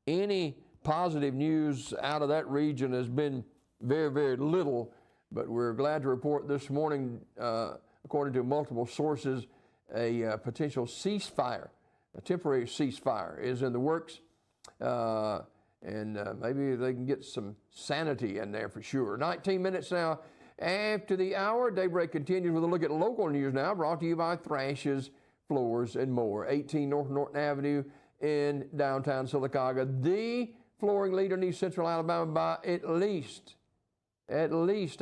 any positive news out of that region has been very, very little, but we're glad to report this morning, according to multiple sources, a potential ceasefire, a temporary ceasefire is in the works, and maybe they can get some sanity in there for sure. 19 minutes now after the hour. Daybreak continues with a look at local news now, brought to you by Thrashes Floors and More, 18 North Norton Avenue in downtown Sylacauga, the flooring leader in East Central Alabama by at least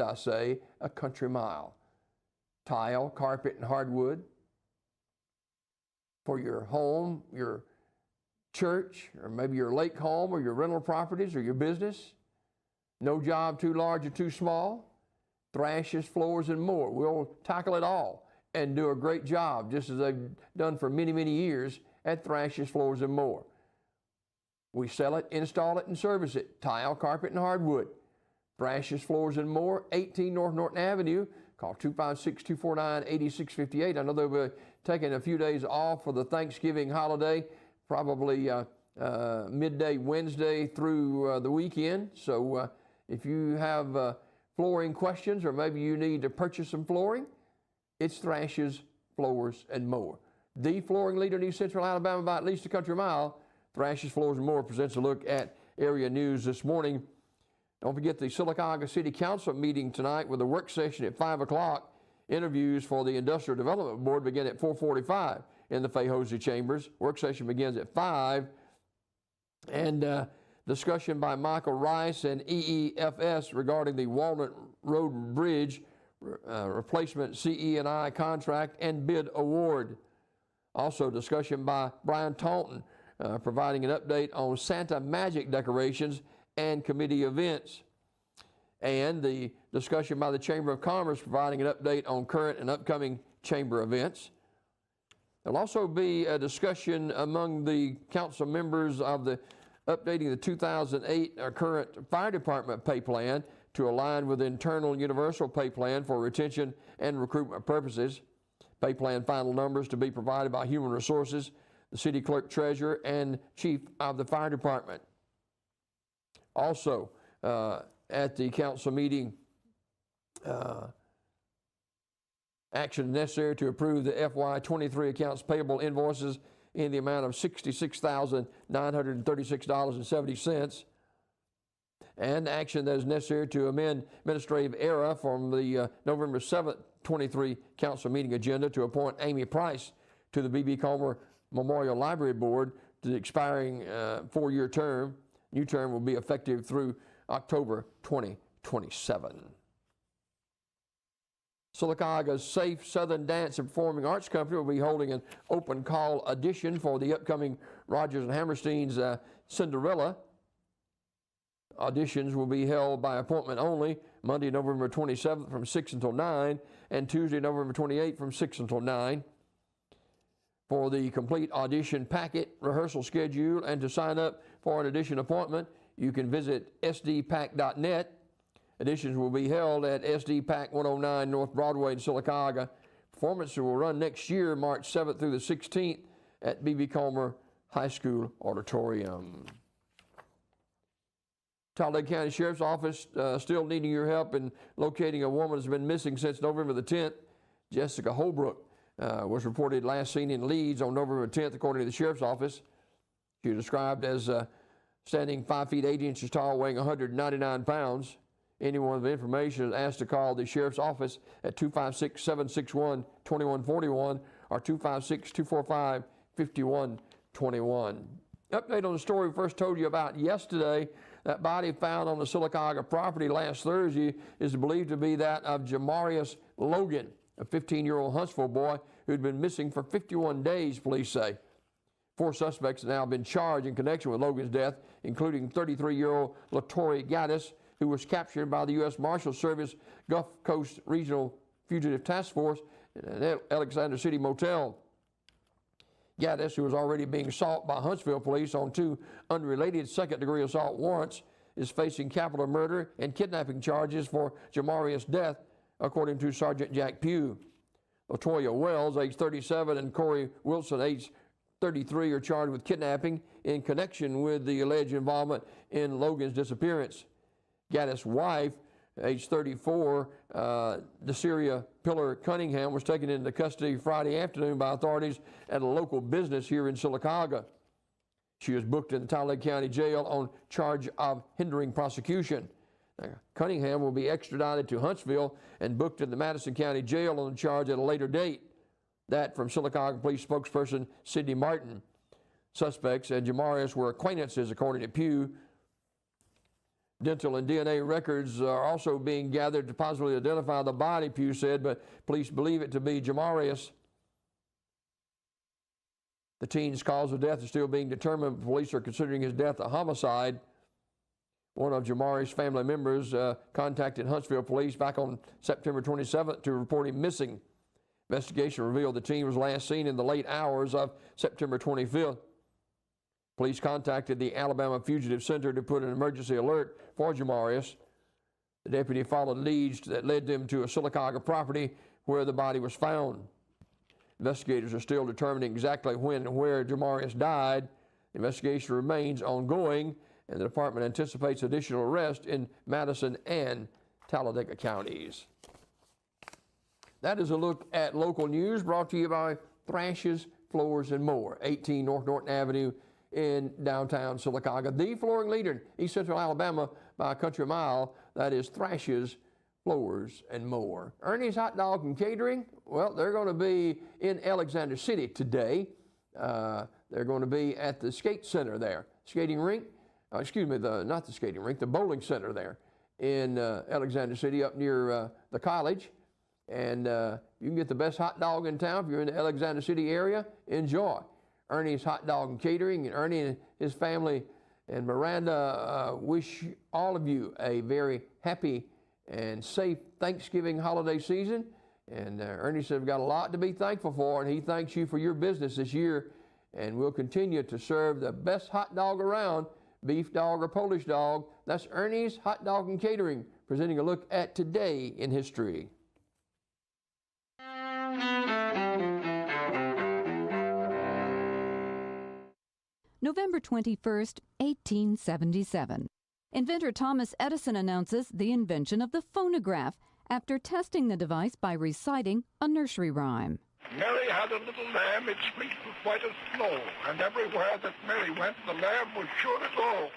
I say, a country mile. Tile, carpet, and hardwood for your home, your church, or maybe your lake home, or your rental properties, or your business. No job too large or too small. Thrashes, Floors, and More. We'll tackle it all and do a great job, just as they've done for many, many years at Thrashes, Floors, and More. We sell it, install it, and service it. Tile, carpet, and hardwood. Thrashes, Floors, and More, 18 North Norton Avenue. Call 256-249-8658. I know they'll be taking a few days off for the Thanksgiving holiday, probably midday Wednesday through the weekend. So if you have flooring questions, or maybe you need to purchase some flooring, it's Thrashes, Floors, and More. The flooring leader in East Central Alabama by at least a country mile. Thrashes, Floors, and More presents a look at area news this morning. Don't forget the Sylacauga City Council meeting tonight with a work session at 5 o'clock. Interviews for the Industrial Development Board begin at 4:45 in the Fay-Hosey Chambers. Work session begins at 5. And discussion by Michael Rice and EEFS regarding the Walnut Road Bridge replacement CE&I contract and bid award. Also discussion by Brian Taunton providing an update on Santa Magic decorations and committee events. And the discussion by the Chamber of Commerce providing an update on current and upcoming chamber events. There'll also be a discussion among the council members of the updating the 2008 current fire department pay plan to align with internal universal pay plan for retention and recruitment purposes. Pay plan final numbers to be provided by Human Resources, the City Clerk Treasurer, and Chief of the Fire Department. Also, at the council meeting, action necessary to approve the FY23 accounts payable invoices in the amount of $66,936.70, and action that is necessary to amend administrative era from the November 7th, 23 council meeting agenda to appoint Amy Price to the B.B. Comer Memorial Library Board to the expiring 4-year term. New term will be effective through October 2027. Sylacauga's Safe Southern Dance and Performing Arts Company will be holding an open call audition for the upcoming Rodgers and Hammerstein's Cinderella. Auditions will be held by appointment only, Monday, November 27th from 6 until 9, and Tuesday, November 28th from 6 until 9. For the complete audition packet, rehearsal schedule, and to sign up for an audition appointment, you can visit sdpac.net. Auditions will be held at SD Pac 109 North Broadway in Sylacauga. Performances will run next year, March 7th through the 16th at B.B. Comer High School Auditorium. Talladega County Sheriff's Office still needing your help in locating a woman who's been missing since November the 10th. Jessica Holbrook was reported last seen in Leeds on November 10th, according to the Sheriff's Office. She was described as standing 5 feet 8 inches tall, weighing 199 pounds. Anyone with information is asked to call the Sheriff's Office at 256-761-2141 or 256-245-5121. Update on the story we first told you about yesterday. That body found on the Sylacauga property last Thursday is believed to be that of Jamarius Logan, a 15-year-old Huntsville boy who'd been missing for 51 days, police say. 4 suspects have now been charged in connection with Logan's death, including 33-year-old Latori Gaddis, who was captured by the U.S. Marshals Service Gulf Coast Regional Fugitive Task Force in an Alexander City motel. Gaddis, who was already being sought by Huntsville police on 2 unrelated second-degree assault warrants, is facing capital murder and kidnapping charges for Jamarius' death, according to Sergeant Jack Pugh. Latoya Wells, age 37, and Corey Wilson, age 33, are charged with kidnapping in connection with the alleged involvement in Logan's disappearance. Gaddis' wife age 34, Desiria Pillar Cunningham, was taken into custody Friday afternoon by authorities at a local business here in Sylacauga. She was booked in the Talladega County Jail on charge of hindering prosecution. Now, Cunningham will be extradited to Huntsville and booked in the Madison County Jail on charge at a later date. That from Sylacauga Police spokesperson Sidney Martin. Suspects and Jamarius were acquaintances, according to Pew. Dental and DNA records are also being gathered to possibly identify the body, Pew said, but police believe it to be Jamarius. The teen's cause of death is still being determined. Police are considering his death a homicide. One of Jamarius' family members contacted Huntsville police back on September 27th to report him missing. Investigation revealed the teen was last seen in the late hours of September 25th. Police contacted the Alabama Fugitive Center to put an emergency alert for Jamarius. The deputy followed leads that led them to a Sylacauga property where the body was found. Investigators are still determining exactly when and where Jamarius died. The investigation remains ongoing, and the department anticipates additional arrests in Madison and Talladega counties. That is a look at local news brought to you by Thrashes, Floors, and More, 18 North Norton Avenue in downtown Sylacauga. The flooring leader in East Central Alabama by a country mile. That is Thrashes, Floors, and More. Ernie's Hot Dog and Catering, well, they're going to be in Alexander City today. They're going to be at the skate center there, skating rink. Not the skating rink, the bowling center there in Alexander City up near the college. And you can get the best hot dog in town if you're in the Alexander City area. Enjoy. Ernie's Hot Dog and Catering, and Ernie and his family and Miranda wish all of you a very happy and safe Thanksgiving holiday season. And Ernie said we've got a lot to be thankful for, and he thanks you for your business this year. And we'll continue to serve the best hot dog around, beef dog or Polish dog. That's Ernie's Hot Dog and Catering, presenting a look at today in history. November 21st, 1877. Inventor Thomas Edison announces the invention of the phonograph after testing the device by reciting a nursery rhyme. Mary had a little lamb, its feet were white as snow, and everywhere that Mary went, the lamb was sure to go.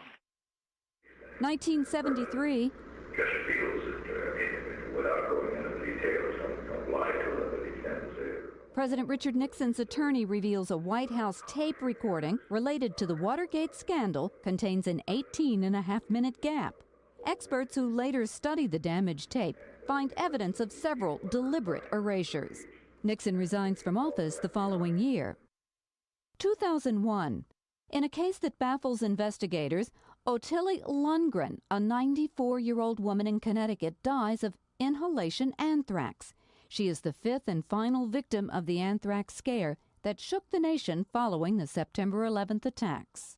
1973. President Richard Nixon's attorney reveals a White House tape recording related to the Watergate scandal contains an 18.5-minute gap. Experts who later studied the damaged tape find evidence of several deliberate erasures. Nixon resigns from office the following year. 2001. In a case that baffles investigators, Ottilie Lundgren, a 94-year-old woman in Connecticut, dies of inhalation anthrax. She is the fifth and final victim of the anthrax scare that shook the nation following the September 11th attacks.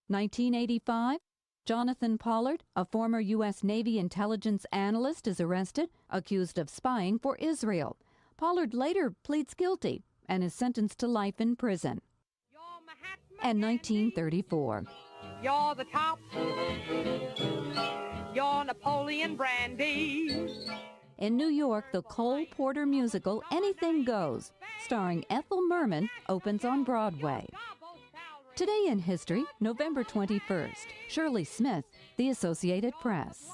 1985, Jonathan Pollard, a former U.S. Navy intelligence analyst, is arrested, accused of spying for Israel. Pollard later pleads guilty and is sentenced to life in prison. And 1934. You're the top. You're Napoleon Brandy. In New York, the Cole Porter musical Anything Goes, starring Ethel Merman, opens on Broadway. Today in history, November 21st. Shirley Smith, The Associated Press.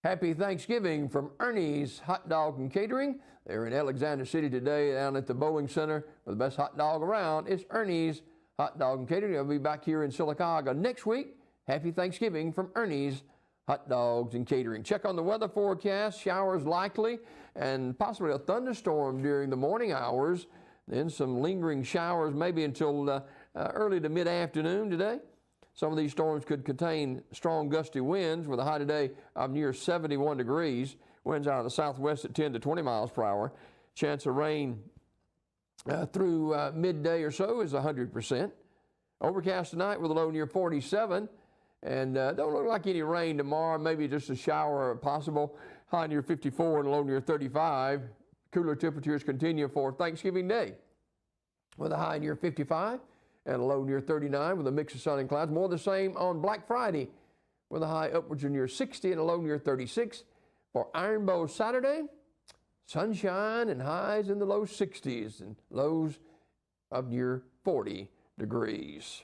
Happy Thanksgiving from Ernie's Hot Dog and Catering. They're in Alexander City today down at the bowling center with the best hot dog around. It's Ernie's Hot Dog and Catering. They'll be back here in Sylacauga next week. Happy Thanksgiving from Ernie's Hot Dogs and Catering. Check on the weather forecast. Showers likely and possibly a thunderstorm during the morning hours. Then some lingering showers maybe until early to mid-afternoon today. Some of these storms could contain strong gusty winds with a high today of near 71 degrees. Winds out of the southwest at 10 to 20 miles per hour. Chance of rain through midday or so is 100%. Overcast tonight with a low near 47. And don't look like any rain tomorrow, maybe just a shower possible. High near 54 and low near 35. Cooler temperatures continue for Thanksgiving Day with a high near 55 and a low near 39 with a mix of sun and clouds. More the same on Black Friday with a high upwards of near 60 and a low near 36. For Iron Bowl Saturday, sunshine and highs in the low 60s and lows of near 40 degrees.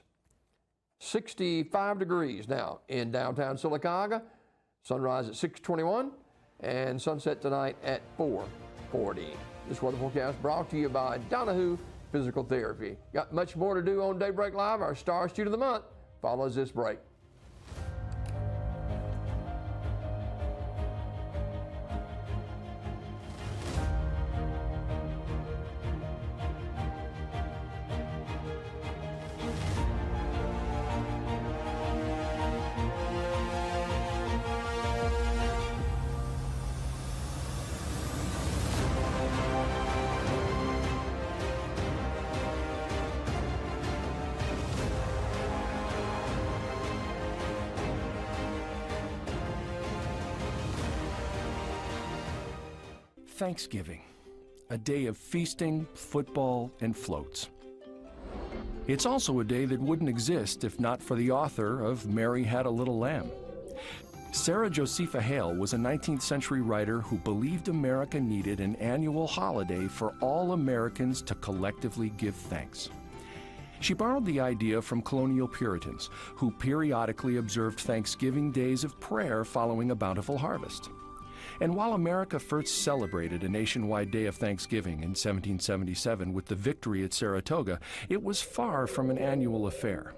65 degrees now in downtown Sylacauga. Sunrise at 6:21 and sunset tonight at 4:40. This weather forecast brought to you by Donahue Physical Therapy. Got much more to do on Daybreak Live. Our star student of the month follows this break. Thanksgiving, a day of feasting, football, and floats. It's also a day that wouldn't exist if not for the author of Mary Had a Little Lamb. Sarah Josepha Hale was a 19th century writer who believed America needed an annual holiday for all Americans to collectively give thanks. She borrowed the idea from colonial Puritans, who periodically observed Thanksgiving days of prayer following a bountiful harvest. And while America first celebrated a nationwide day of Thanksgiving in 1777 with the victory at Saratoga, it was far from an annual affair.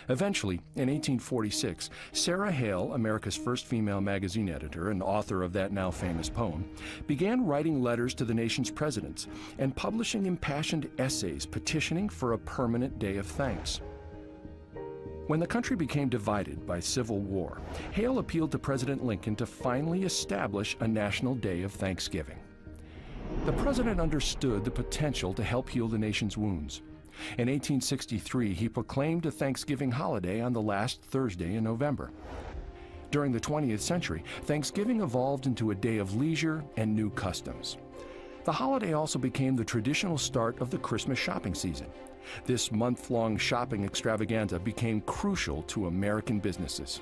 Eventually, in 1846, Sarah Hale, America's first female magazine editor and author of that now famous poem, began writing letters to the nation's presidents and publishing impassioned essays petitioning for a permanent day of thanks. When the country became divided by civil war, Hale appealed to President Lincoln to finally establish a national day of Thanksgiving. The president understood the potential to help heal the nation's wounds. In 1863, he proclaimed a Thanksgiving holiday on the last Thursday in November. During the 20th century, Thanksgiving evolved into a day of leisure and new customs. The holiday also became the traditional start of the Christmas shopping season. This month-long shopping extravaganza became crucial to American businesses.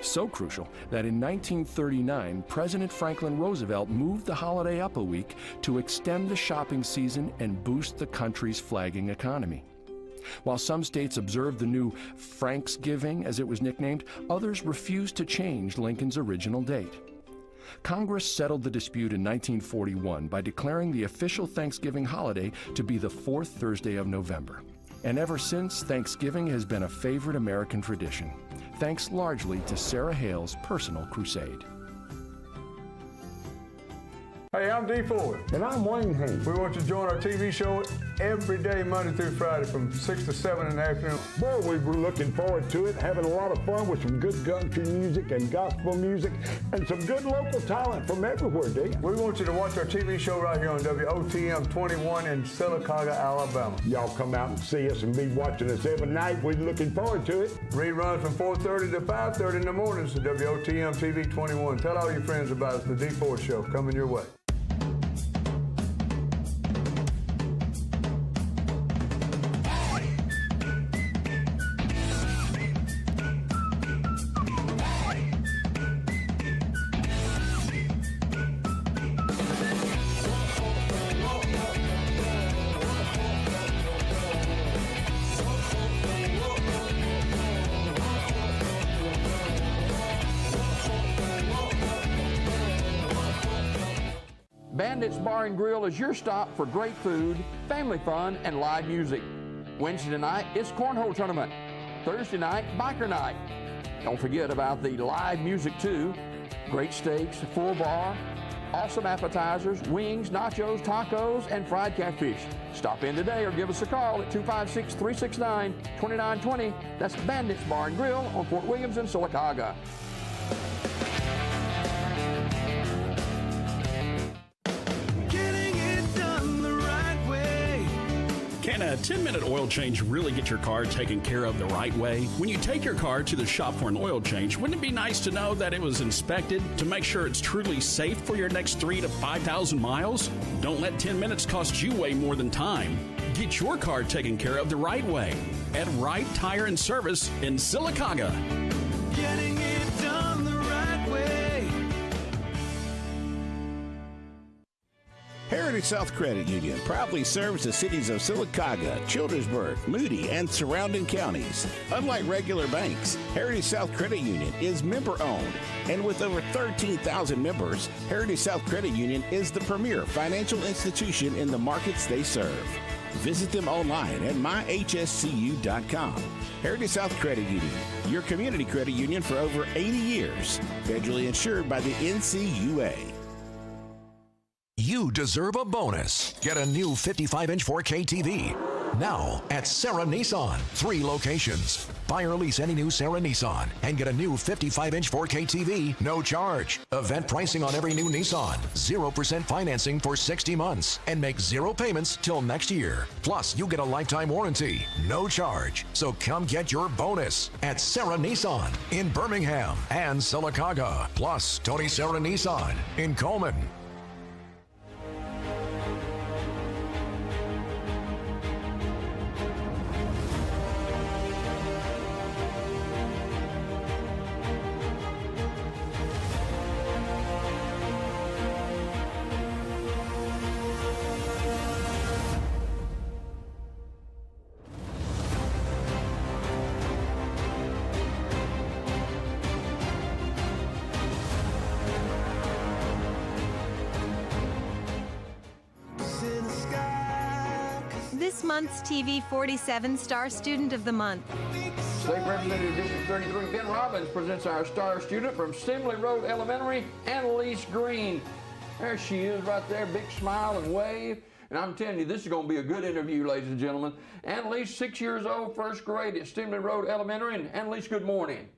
So crucial that in 1939, President Franklin Roosevelt moved the holiday up a week to extend the shopping season and boost the country's flagging economy. While some states observed the new Franksgiving, as it was nicknamed, others refused to change Lincoln's original date. Congress settled the dispute in 1941 by declaring the official Thanksgiving holiday to be the fourth Thursday of November. And ever since, Thanksgiving has been a favorite American tradition, thanks largely to Sarah Hale's personal crusade. Hey, I'm D. Ford. And I'm Wayne Haynes. We want you to join our TV show every day, Monday through Friday, from 6 to 7 in the afternoon. Boy, we were looking forward to it, having a lot of fun with some good country music and gospel music and some good local talent from everywhere, D. We want you to watch our TV show right here on WOTM 21 in Sylacauga, Alabama. Y'all come out and see us and be watching us every night. We're looking forward to it. Rerun from 4:30 to 5:30 in the mornings to WOTM TV 21. Tell all your friends about us, the D. Ford Show, coming your way. Bandits Bar and Grill is your stop for great food, family fun, and live music. Wednesday night, it's Cornhole Tournament. Thursday night, Biker Night. Don't forget about the live music too. Great steaks, full bar, awesome appetizers, wings, nachos, tacos, and fried catfish. Stop in today or give us a call at 256-369-2920. That's Bandits Bar and Grill on Fort Williams in Sylacauga. Can a 10-minute oil change really get your car taken care of the right way? When you take your car to the shop for an oil change, wouldn't it be nice to know that it was inspected to make sure it's truly safe for your next 3,000 to 5,000 miles? Don't let 10 minutes cost you way more than time. Get your car taken care of the right way at Wright Tire and Service in Sylacauga. Getting it Heritage South Credit Union proudly serves the cities of Sylacauga, Childersburg, Moody, and surrounding counties. Unlike regular banks, Heritage South Credit Union is member-owned, and with over 13,000 members, Heritage South Credit Union is the premier financial institution in the markets they serve. Visit them online at myhscu.com. Heritage South Credit Union, your community credit union for over 80 years, federally insured by the NCUA. You deserve a bonus. Get a new 55-inch 4K TV. Now at Sarah Nissan. 3 locations. Buy or lease any new Sarah Nissan and get a new 55-inch 4K TV, no charge. Event pricing on every new Nissan. 0% financing for 60 months and make 0 payments till next year. Plus, you get a lifetime warranty, no charge. So come get your bonus at Sarah Nissan in Birmingham and Sylacauga. Plus, Tony Sarah Nissan in Coleman. This month's TV47 Star Student of the Month. State Representative District 33 Ben Robbins presents our star student from Stimley Road Elementary, Annalise Green. There she is right there, big smile and wave. And I'm telling you, this is going to be a good interview, ladies and gentlemen. Annalise, 6 years old, first grade at Stimley Road Elementary. And Annalise, good morning.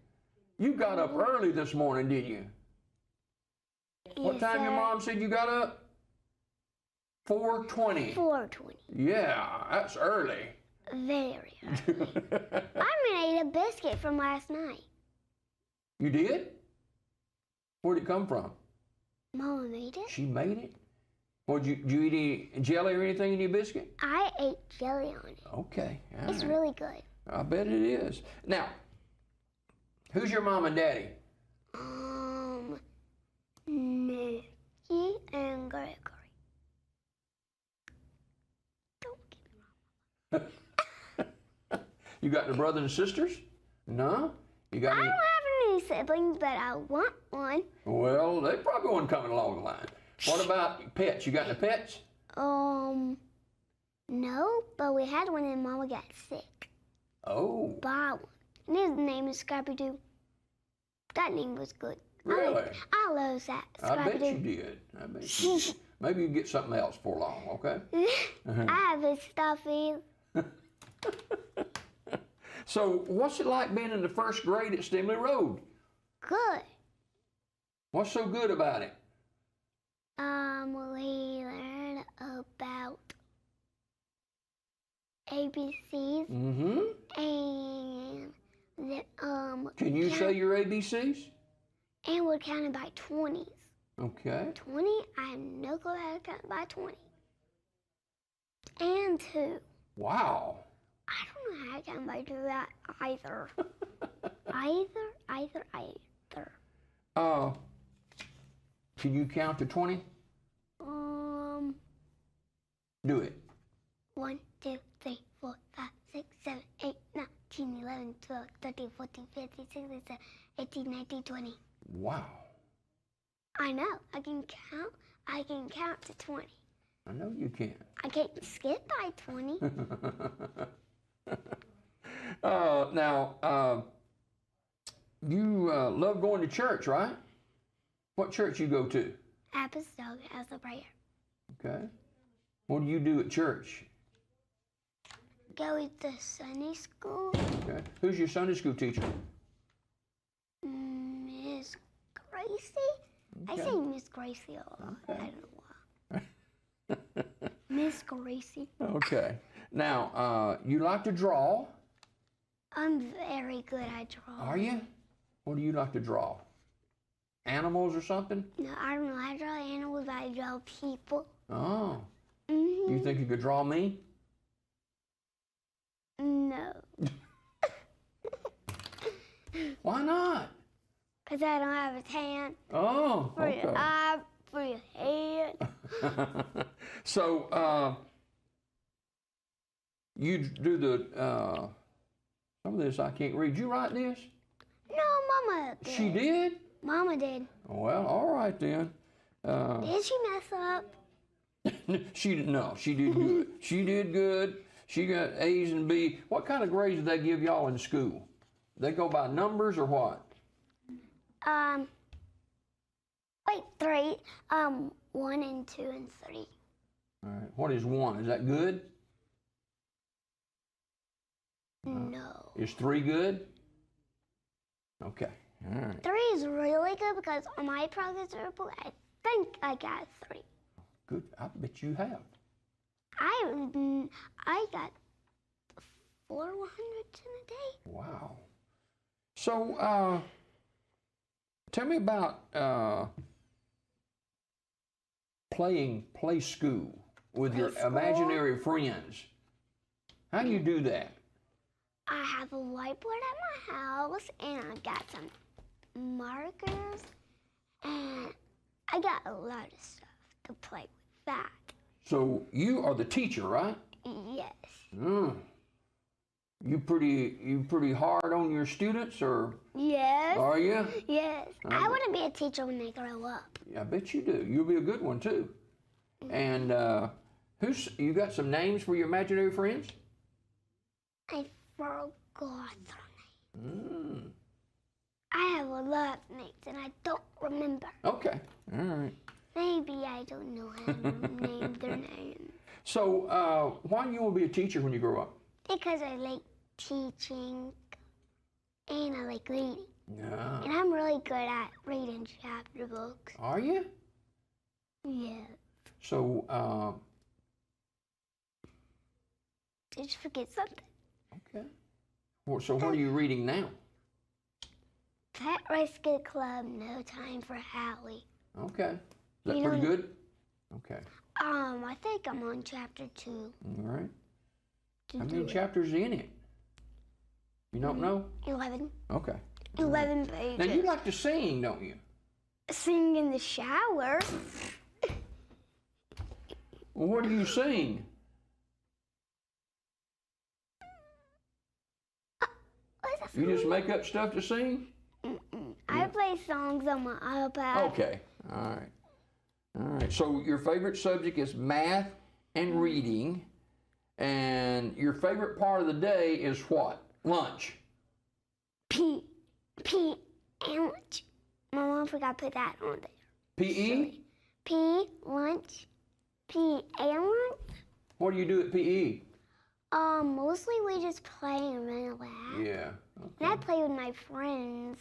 You got up early this morning, didn't you? Yes, what time sir. your mom said you got up? 4:20. 4:20. Yeah, that's early. Very early. I made a biscuit from last night. You did? Where'd it come from? Mama made it. She made it? Well, did you eat any jelly or anything in your biscuit? I ate jelly on it. Okay. all It's right. really good. I bet it is. Now, who's your mom and daddy? Nikki and Gregory. You got the brothers and sisters? No? You got I any? don't have any siblings, but I want one. Well, they probably one coming along the line. What about pets? You got any pets? No, but we had one and Mama got sick. Oh. Buy one. And his name is Scrappy-Doo. That name was good. Really? I love that. I bet Scrappy-Doo. you did. I bet you did. Maybe you can get something else for long, okay? I have his stuffy. So, what's it like being in the first grade at Stimley Road? Good. What's so good about it? We learn about ABCs Mm-hmm. and the, Can you say your ABCs? and we're counted by 20s. Okay. 20, I have no clue how to count by 20. And 2. Wow. I don't know how to count by 2 either. either. Can you count to 20? Do it. 1, 2, 3, 4, 5, 6, 7, 8, 9, 10, 11, 12, 13, 14, 15, 16, 17, 18, 19, 20. Wow. I know. I can count. I can count to 20. I know you can. I can't skip by 20. Now, you love going to church, right? What church you go to? Apostolic House of Prayer. Okay. What do you do at church? Go to Sunday school. Okay. Who's your Sunday school teacher? Miss Gracie. I Okay. say Miss Gracie a lot. I don't know why. Miss Gracie. Okay. Now, you like to draw. I'm very good at drawing. Are you? What do you like to draw? Animals or something? No, I don't know how to draw animals, but I draw people. Oh. Mm-hmm. You think you could draw me? No. Why not? Because I don't have a tan. Oh, For your okay. eye, for your head. So you do the some of this I can't read. Did you write this? No, Mama did. She did? Mama did. Well, all right then. Did she mess up? She did good. She did good. She got A's and B. What kind of grades did they give y'all in school? They go by numbers or what? Wait, 3. 1 and 2 and 3. All right. What is 1? Is that good? No. Is 3 good? Okay. All right. 3 is really good because on my progress report, I think I got 3. Good. I bet you have. I got 400s in a day. Wow. So, tell me about play school with your imaginary friends. How do you do that? I have a whiteboard at my house, and I got some markers, and I got a lot of stuff to play with that. So you are the teacher, right? Yes. You pretty hard on your students, or? Yes. Are you? Yes. I want to be a teacher when I grow up. I bet you do. You'll be a good one too. And you got some names for your imaginary friends? I forgot their name. I have a lot of names and I don't remember. Okay. All right. Maybe I don't know how to name their names. So why do you want to be a teacher when you grow up? Because I like teaching and I like reading. Yeah. And I'm really good at reading chapter books. Are you? Yeah. So, did you forget something? Okay. So what are you reading now? Pet Rescue Club, No Time for Hallie. Okay. Is that pretty good? Okay. I think I'm on chapter 2. All right. How many chapters in it? You don't know? 11. Okay. 11 pages. Now you like to sing, don't you? Sing in the shower. Well, what do you sing? You just make up stuff to sing? I play songs on my iPad. Okay. All right. All right. So your favorite subject is math and reading. And your favorite part of the day is what? Lunch. P and lunch. My mom forgot to put that on there. PE? P, lunch. P and lunch. What do you do at PE? Mostly we just play and run around. Yeah. Okay. And I play with my friends.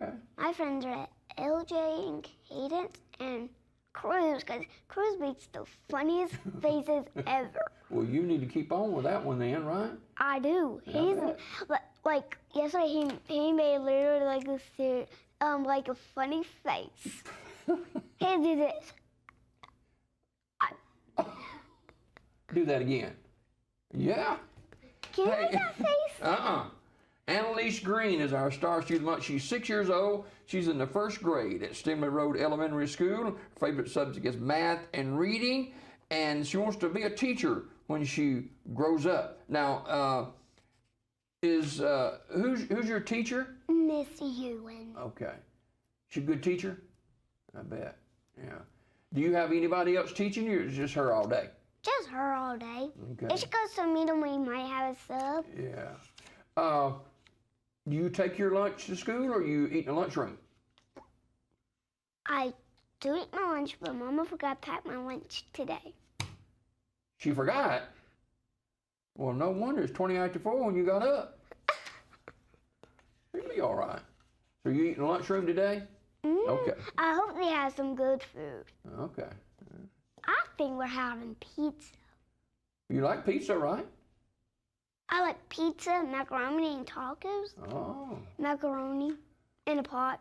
Okay. My friends are LJ and Cadence and Cruz, because Cruz makes the funniest faces ever. Well, you need to keep on with that one then, right? I do. He's like yesterday. He made literally like a funny face. He did this. Do that again. Yeah. Can you make that face? Annalise Green is our star student month. She's 6 years old. She's in the 1st grade at Stimley Road Elementary School. Her favorite subject is math and reading, and she wants to be a teacher when she grows up. Now, who's your teacher? Miss Ewan. Okay. She a good teacher? I bet. Yeah. Do you have anybody else teaching you, or is it just her all day? Just her all day. Okay. If she goes to a meeting, we might have a sub. Yeah. Do you take your lunch to school, or you eat in the lunchroom? I do eat my lunch, but Mama forgot to pack my lunch today. She forgot? Well, no wonder. It's 20 after 4 when you got up. You'll be all right. So you eat in the lunchroom today? Okay. I hope they have some good food. Okay. I think we're having pizza. You like pizza, right? I like pizza, macaroni, and tacos. Oh. Macaroni in a pot.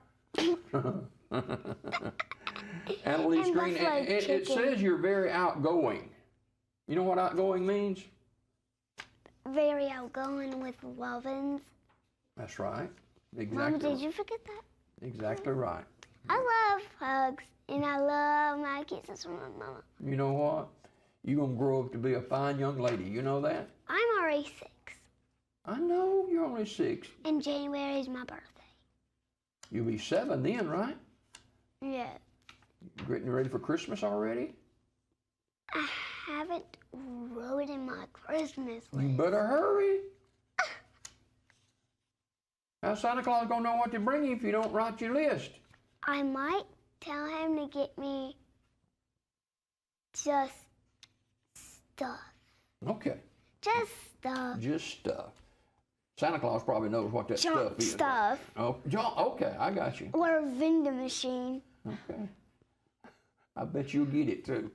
Annalise Green, it says you're very outgoing. You know what outgoing means? Very outgoing with lovins. That's right. Exactly. Mama, did you forget that? Exactly right. I love hugs And I love my kisses from my mama. You know what? You're going to grow up to be a fine young lady. You know that? I'm already 6. I know you're only 6. And January is my birthday. You'll be 7 then, right? Yeah. You getting ready for Christmas already? I haven't wrote in my Christmas list. You better hurry. How Santa Claus gonna know what to bring you if you don't write your list? I might tell him to get me just stuff. Okay. Just stuff. Just stuff. Santa Claus probably knows what that Junk stuff is. stuff. Oh, okay, I got you. Or a vending machine. Okay. I bet you'll get it too.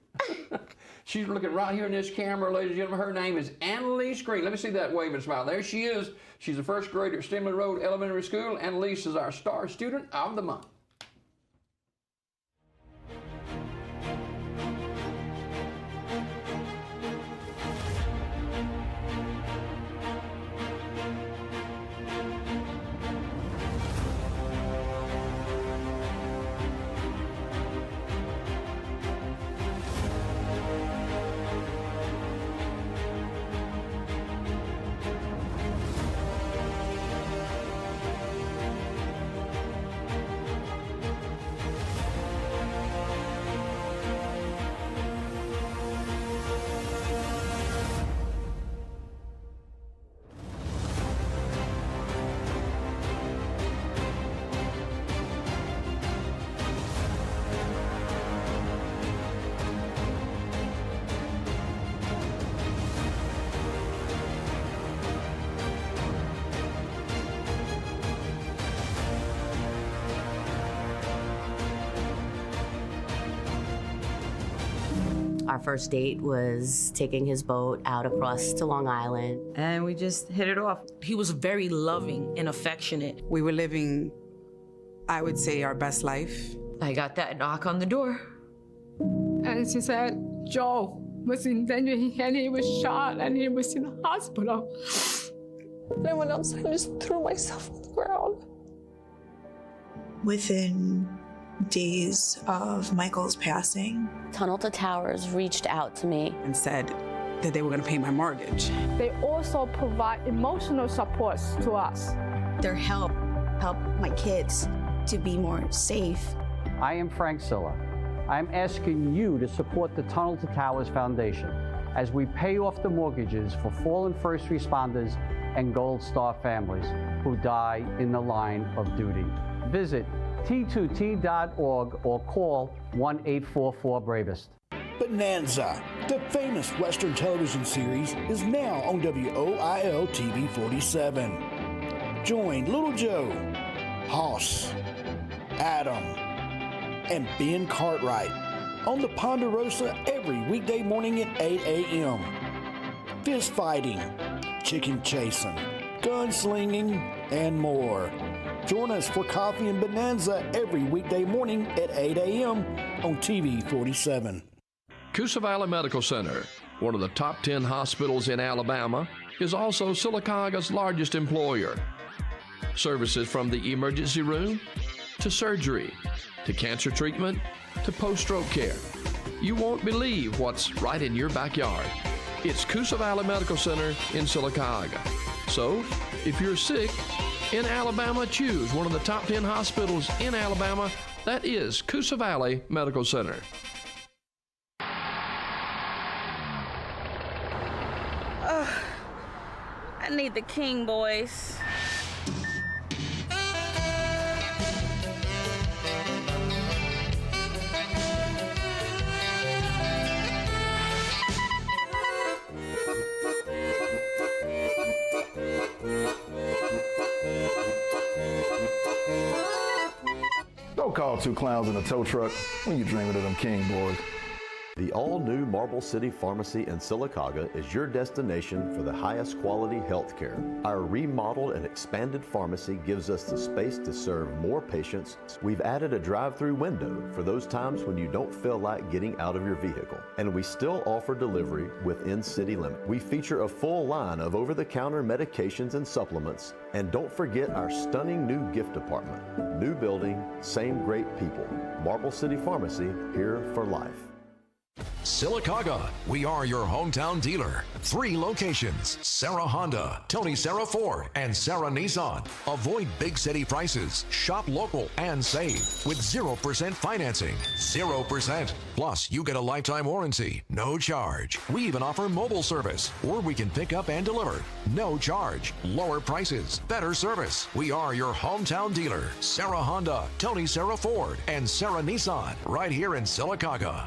She's looking right here in this camera, ladies and gentlemen. Her name is Annalise Green. Let me see that wave and smile. There she is. She's a first grader at Stimley Road Elementary School. Annalise is our star student of the month. Our first date was taking his boat out across to Long Island. And we just hit it off. He was very loving and affectionate. We were living, I would say, our best life. I got that knock on the door. And she said, Joe was in danger and he was shot and he was in the hospital. And I went outside and just threw myself on the ground. Within days of Michael's passing, Tunnel to Towers reached out to me and said that they were going to pay my mortgage. They also provide emotional support to us. Their help my kids to be more safe. I am Frank Silla. I'm asking you to support the Tunnel to Towers Foundation as we pay off the mortgages for fallen first responders and Gold Star families who die in the line of duty. Visit T2T.org or call 1-844-BRAVEST. Bonanza, the famous Western television series, is now on WOIL TV47. Join Little Joe, Hoss, Adam, and Ben Cartwright on the Ponderosa every weekday morning at 8 a.m. Fist fighting, chicken chasing, gunslinging, and more. Join us for Coffee and Bonanza every weekday morning at 8 a.m. on TV 47. Coosa Valley Medical Center, one of the top 10 hospitals in Alabama, is also Sylacauga's largest employer. Services from the emergency room to surgery to cancer treatment to post-stroke care. You won't believe what's right in your backyard. It's Coosa Valley Medical Center in Sylacauga. So, if you're sick in Alabama, choose one of the top 10 hospitals in Alabama. That is Coosa Valley Medical Center. I need the King boys. Don't call two clowns in a tow truck when you're dreaming of them King boys. The all-new Marble City Pharmacy in Sylacauga is your destination for the highest quality health care. Our remodeled and expanded pharmacy gives us the space to serve more patients. We've added a drive-through window for those times when you don't feel like getting out of your vehicle. And we still offer delivery within city limits. We feature a full line of over-the-counter medications and supplements. And don't forget our stunning new gift department. New building, same great people. Marble City Pharmacy, here for life. Sylacauga, we are your hometown dealer. 3 locations, Sarah Honda, Tony Sarah Ford, and Sarah Nissan. Avoid big city prices, shop local, and save with 0% financing. 0%. Plus, you get a lifetime warranty, no charge. We even offer mobile service, or we can pick up and deliver. No charge, lower prices, better service. We are your hometown dealer. Sarah Honda, Tony Sarah Ford, and Sarah Nissan, right here in Sylacauga.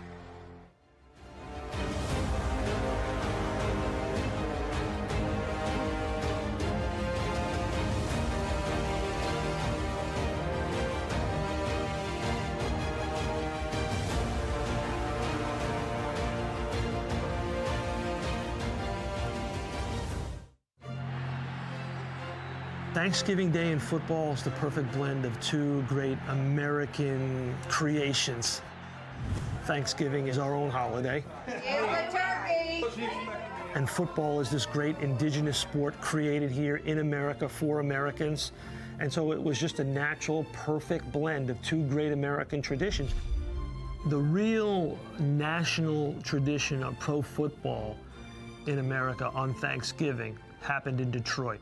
Thanksgiving Day in football is the perfect blend of 2 great American creations. Thanksgiving is our own holiday. And football is this great indigenous sport created here in America for Americans. And so it was just a natural, perfect blend of 2 great American traditions. The real national tradition of pro football in America on Thanksgiving happened in Detroit.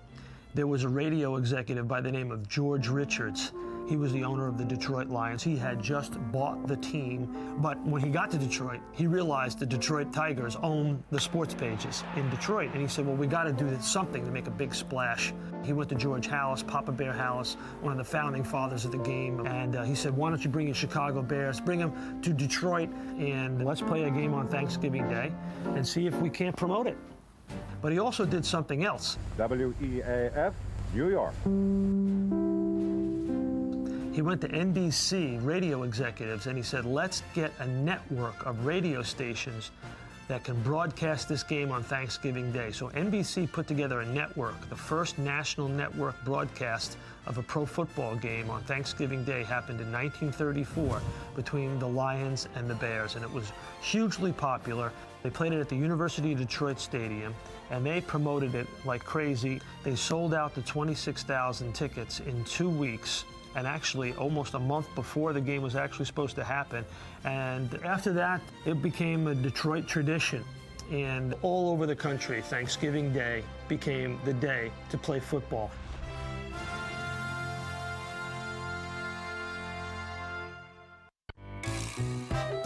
There was a radio executive by the name of George Richards. He was the owner of the Detroit Lions. He had just bought the team, but when he got to Detroit, he realized the Detroit Tigers owned the sports pages in Detroit, and he said, well, we got to do something to make a big splash. He went to George Halas, Papa Bear Halas, one of the founding fathers of the game, and he said, why don't you bring your Chicago Bears, bring them to Detroit, and let's play a game on Thanksgiving Day and see if we can't promote it. But he also did something else. WEAF, New York. He went to NBC radio executives and he said, let's get a network of radio stations that can broadcast this game on Thanksgiving Day. So NBC put together a network. The first national network broadcast of a pro football game on Thanksgiving Day happened in 1934 between the Lions and the Bears, and it was hugely popular. They played it at the University of Detroit Stadium, and they promoted it like crazy. They sold out the 26,000 tickets in 2 weeks, and actually almost a month before the game was actually supposed to happen. And after that, it became a Detroit tradition. And all over the country, Thanksgiving Day became the day to play football.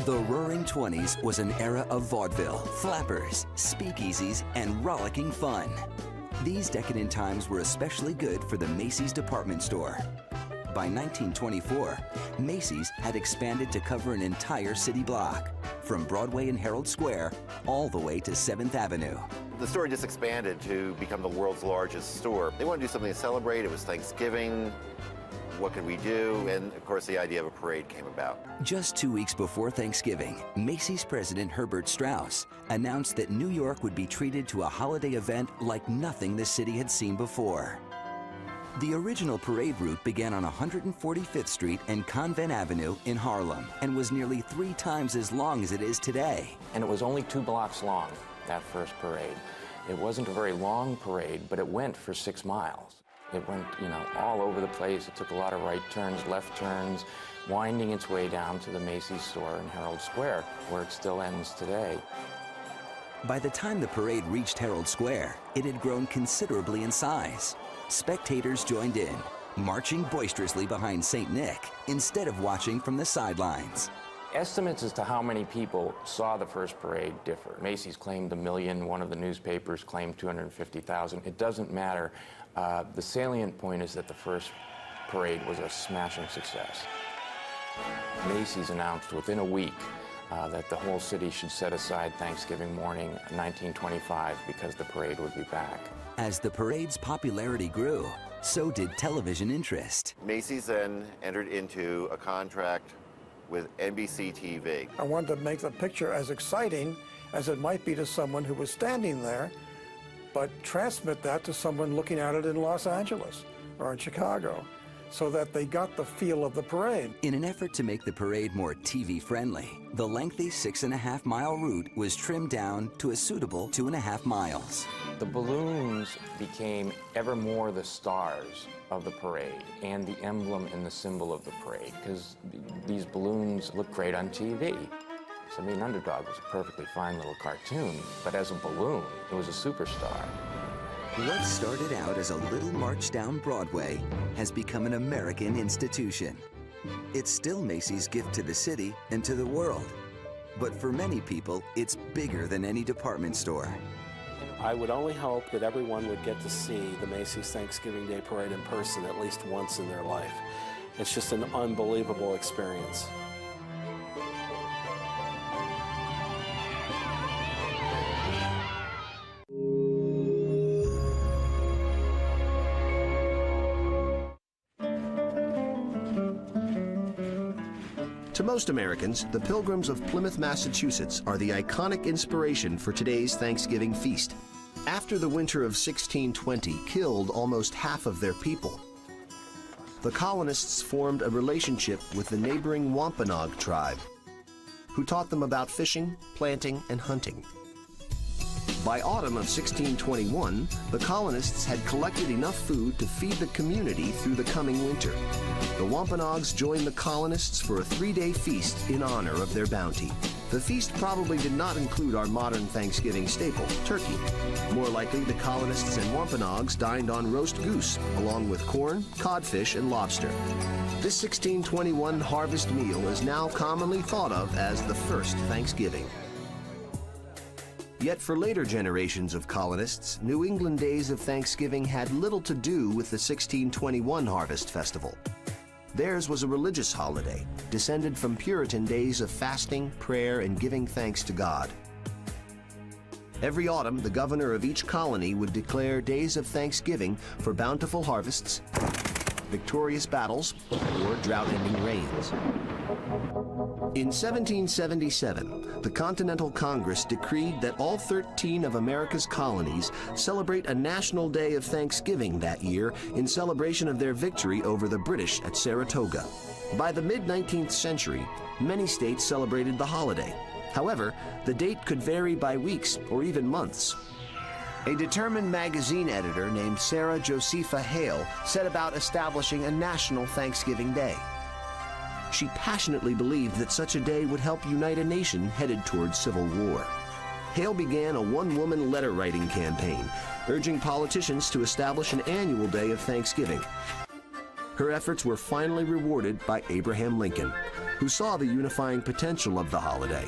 The Roaring '20s was an era of vaudeville, flappers, speakeasies, and rollicking fun. These decadent times were especially good for the Macy's department store. By 1924, Macy's had expanded to cover an entire city block, from Broadway and Herald Square all the way to 7th Avenue. The store just expanded to become the world's largest store. They wanted to do something to celebrate. It was Thanksgiving. What could we do? And of course, the idea of a parade came about. Just 2 weeks before Thanksgiving, Macy's president Herbert Strauss announced that New York would be treated to a holiday event like nothing the city had seen before. The original parade route began on 145th Street and Convent Avenue in Harlem and was nearly 3 times as long as it is today. And it was only 2 blocks long, that first parade. It wasn't a very long parade, but it went for 6 miles. It went, all over the place. It took a lot of right turns, left turns, winding its way down to the Macy's store in Herald Square, where it still ends today. By the time the parade reached Herald Square, it had grown considerably in size. Spectators joined in, marching boisterously behind St. Nick instead of watching from the sidelines. Estimates as to how many people saw the first parade differ. Macy's claimed 1 million, one of the newspapers claimed 250,000. It doesn't matter. The salient point is that the first parade was a smashing success. Macy's announced within a week that the whole city should set aside Thanksgiving morning 1925 because the parade would be back. As the parade's popularity grew, so did television interest. Macy's then entered into a contract with NBC TV. I wanted to make the picture as exciting as it might be to someone who was standing there, but transmit that to someone looking at it in Los Angeles or in Chicago, so that they got the feel of the parade. In an effort to make the parade more TV-friendly, the lengthy 6.5-mile route was trimmed down to a suitable 2.5 miles. The balloons became ever more the stars of the parade and the emblem and the symbol of the parade, because these balloons look great on TV. I mean, Underdog was a perfectly fine little cartoon, but as a balloon, it was a superstar. What started out as a little march down Broadway has become an American institution. It's still Macy's gift to the city and to the world. But for many people, it's bigger than any department store. I would only hope that everyone would get to see the Macy's Thanksgiving Day Parade in person at least once in their life. It's just an unbelievable experience. To most Americans, the Pilgrims of Plymouth, Massachusetts are the iconic inspiration for today's Thanksgiving feast. After the winter of 1620 killed almost half of their people, the colonists formed a relationship with the neighboring Wampanoag tribe, who taught them about fishing, planting, and hunting. By autumn of 1621, the colonists had collected enough food to feed the community through the coming winter. The Wampanoags joined the colonists for a 3-day feast in honor of their bounty. The feast probably did not include our modern Thanksgiving staple, turkey. More likely, the colonists and Wampanoags dined on roast goose, along with corn, codfish, and lobster. This 1621 harvest meal is now commonly thought of as the first Thanksgiving. Yet for later generations of colonists, New England days of Thanksgiving had little to do with the 1621 Harvest Festival. Theirs was a religious holiday, descended from Puritan days of fasting, prayer, and giving thanks to God. Every autumn, the governor of each colony would declare days of thanksgiving for bountiful harvests, victorious battles, or drought-ending rains. In 1777, the Continental Congress decreed that all 13 of America's colonies celebrate a national day of Thanksgiving that year in celebration of their victory over the British at Saratoga. By the mid-19th century, many states celebrated the holiday. However, the date could vary by weeks or even months. A determined magazine editor named Sarah Josepha Hale set about establishing a national Thanksgiving Day. She passionately believed that such a day would help unite a nation headed towards civil war. Hale began a one-woman letter-writing campaign, urging politicians to establish an annual day of Thanksgiving. Her efforts were finally rewarded by Abraham Lincoln, who saw the unifying potential of the holiday.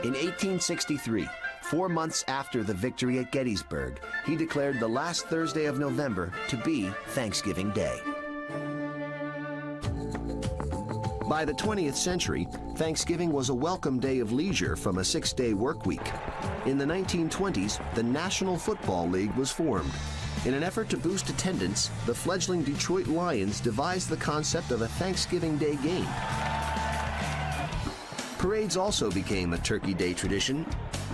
In 1863, 4 months after the victory at Gettysburg, he declared the last Thursday of November to be Thanksgiving Day. By the 20th century, Thanksgiving was a welcome day of leisure from a 6-day work week. In the 1920s, the National Football League was formed. In an effort to boost attendance, the fledgling Detroit Lions devised the concept of a Thanksgiving Day game. Parades also became a Turkey Day tradition,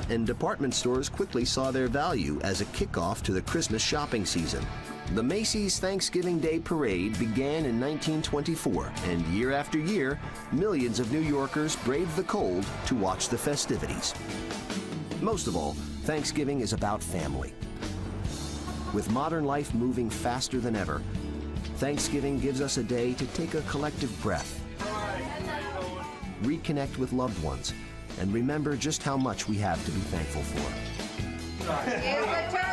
and department stores quickly saw their value as a kickoff to the Christmas shopping season. The Macy's Thanksgiving Day Parade began in 1924, and year after year, millions of New Yorkers braved the cold to watch the festivities. Most of all, Thanksgiving is about family. With modern life moving faster than ever, Thanksgiving gives us a day to take a collective breath, reconnect with loved ones, and remember just how much we have to be thankful for. Here's the turkey!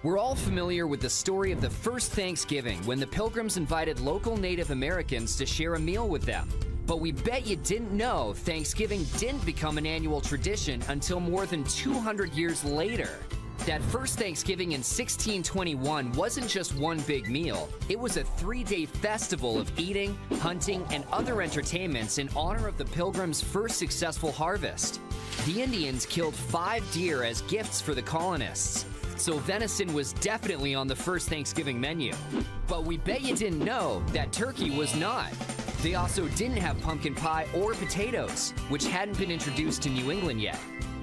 We're all familiar with the story of the first Thanksgiving when the Pilgrims invited local Native Americans to share a meal with them. But we bet you didn't know Thanksgiving didn't become an annual tradition until more than 200 years later. That first Thanksgiving in 1621 wasn't just one big meal. It was a 3-day festival of eating, hunting, and other entertainments in honor of the Pilgrims' first successful harvest. The Indians killed 5 deer as gifts for the colonists, so venison was definitely on the first Thanksgiving menu. But we bet you didn't know that turkey was not. They also didn't have pumpkin pie or potatoes, which hadn't been introduced to New England yet.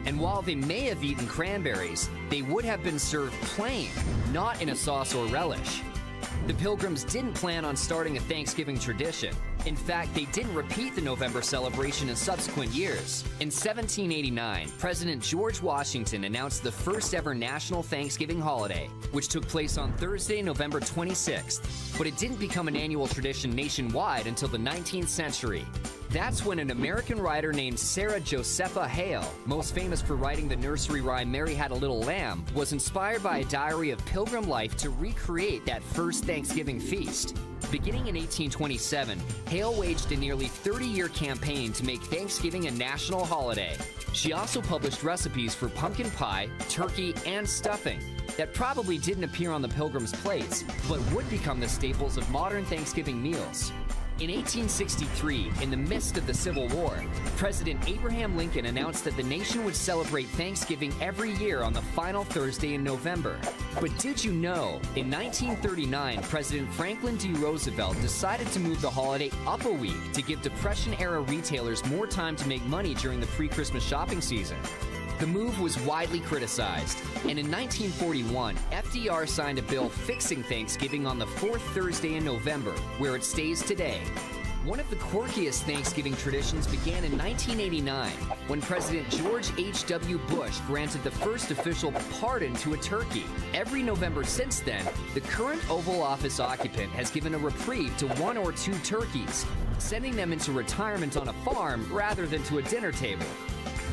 And while they may have eaten cranberries, they would have been served plain, not in a sauce or relish. The Pilgrims didn't plan on starting a Thanksgiving tradition. In fact, they didn't repeat the November celebration in subsequent years. In 1789, President George Washington announced the first ever national Thanksgiving holiday, which took place on Thursday, November 26th. But it didn't become an annual tradition nationwide until the 19th century. That's when an American writer named Sarah Josepha Hale, most famous for writing the nursery rhyme Mary Had a Little Lamb, was inspired by a diary of Pilgrim life to recreate that first Thanksgiving feast. Beginning in 1827, Hale waged a nearly 30-year campaign to make Thanksgiving a national holiday. She also published recipes for pumpkin pie, turkey, and stuffing that probably didn't appear on the Pilgrims' plates, but would become the staples of modern Thanksgiving meals. In 1863, in the midst of the Civil War, President Abraham Lincoln announced that the nation would celebrate Thanksgiving every year on the final Thursday in November. But did you know, in 1939, President Franklin D. Roosevelt decided to move the holiday up a week to give Depression-era retailers more time to make money during the pre-Christmas shopping season? The move was widely criticized, and in 1941, FDR signed a bill fixing Thanksgiving on the 4th Thursday in November, where it stays today. One of the quirkiest Thanksgiving traditions began in 1989, when President George H.W. Bush granted the first official pardon to a turkey. Every November since then, the current Oval Office occupant has given a reprieve to 1 or 2 turkeys, sending them into retirement on a farm rather than to a dinner table.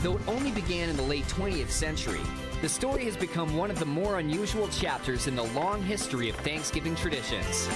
Though it only began in the late 20th century, the story has become one of the more unusual chapters in the long history of Thanksgiving traditions.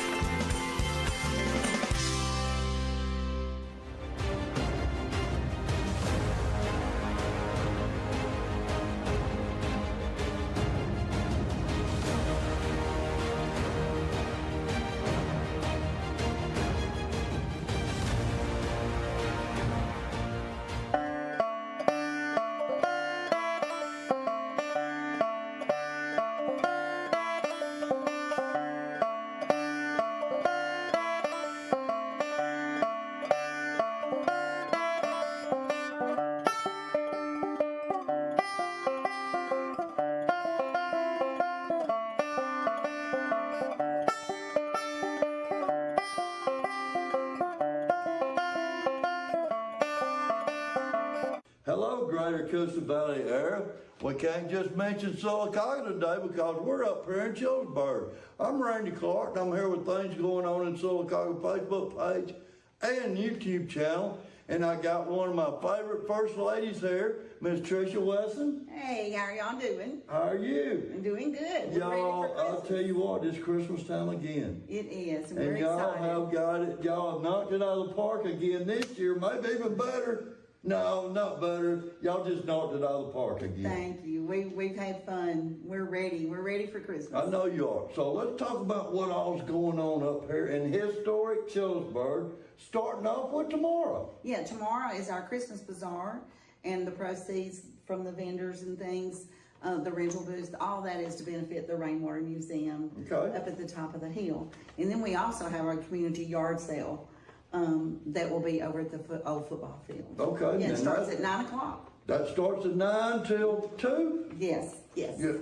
Hello, Greater Coosa Valley area. We can't just mention Sylacauga today because we're up here in Childersburg. I'm Randy Clark, and I'm here with things going on in Sylacauga Facebook page and YouTube channel. And I got one of my favorite first ladies here, Miss Tricia Wesson. Hey, how are y'all doing? How are you? I'm doing good. Y'all, I'll tell you what, it's Christmas time again. It is. And y'all have got it. Y'all have knocked it out of the park again this year, maybe even better. No, not better. Y'all just knocked it out of the park again. Thank you. We've had fun. We're ready. We're ready for Christmas. I know you are. So let's talk about what all's going on up here in historic Childersburg, starting off with tomorrow. Yeah, tomorrow is our Christmas bazaar, and the proceeds from the vendors and things, the rental booths, all that is to benefit the Rainwater Museum up at the top of the hill. And then we also have our community yard sale. That will be over at the old football field. Okay. Yeah, it starts at 9 o'clock. That starts at 9 till 2? Yes, yes. Yeah,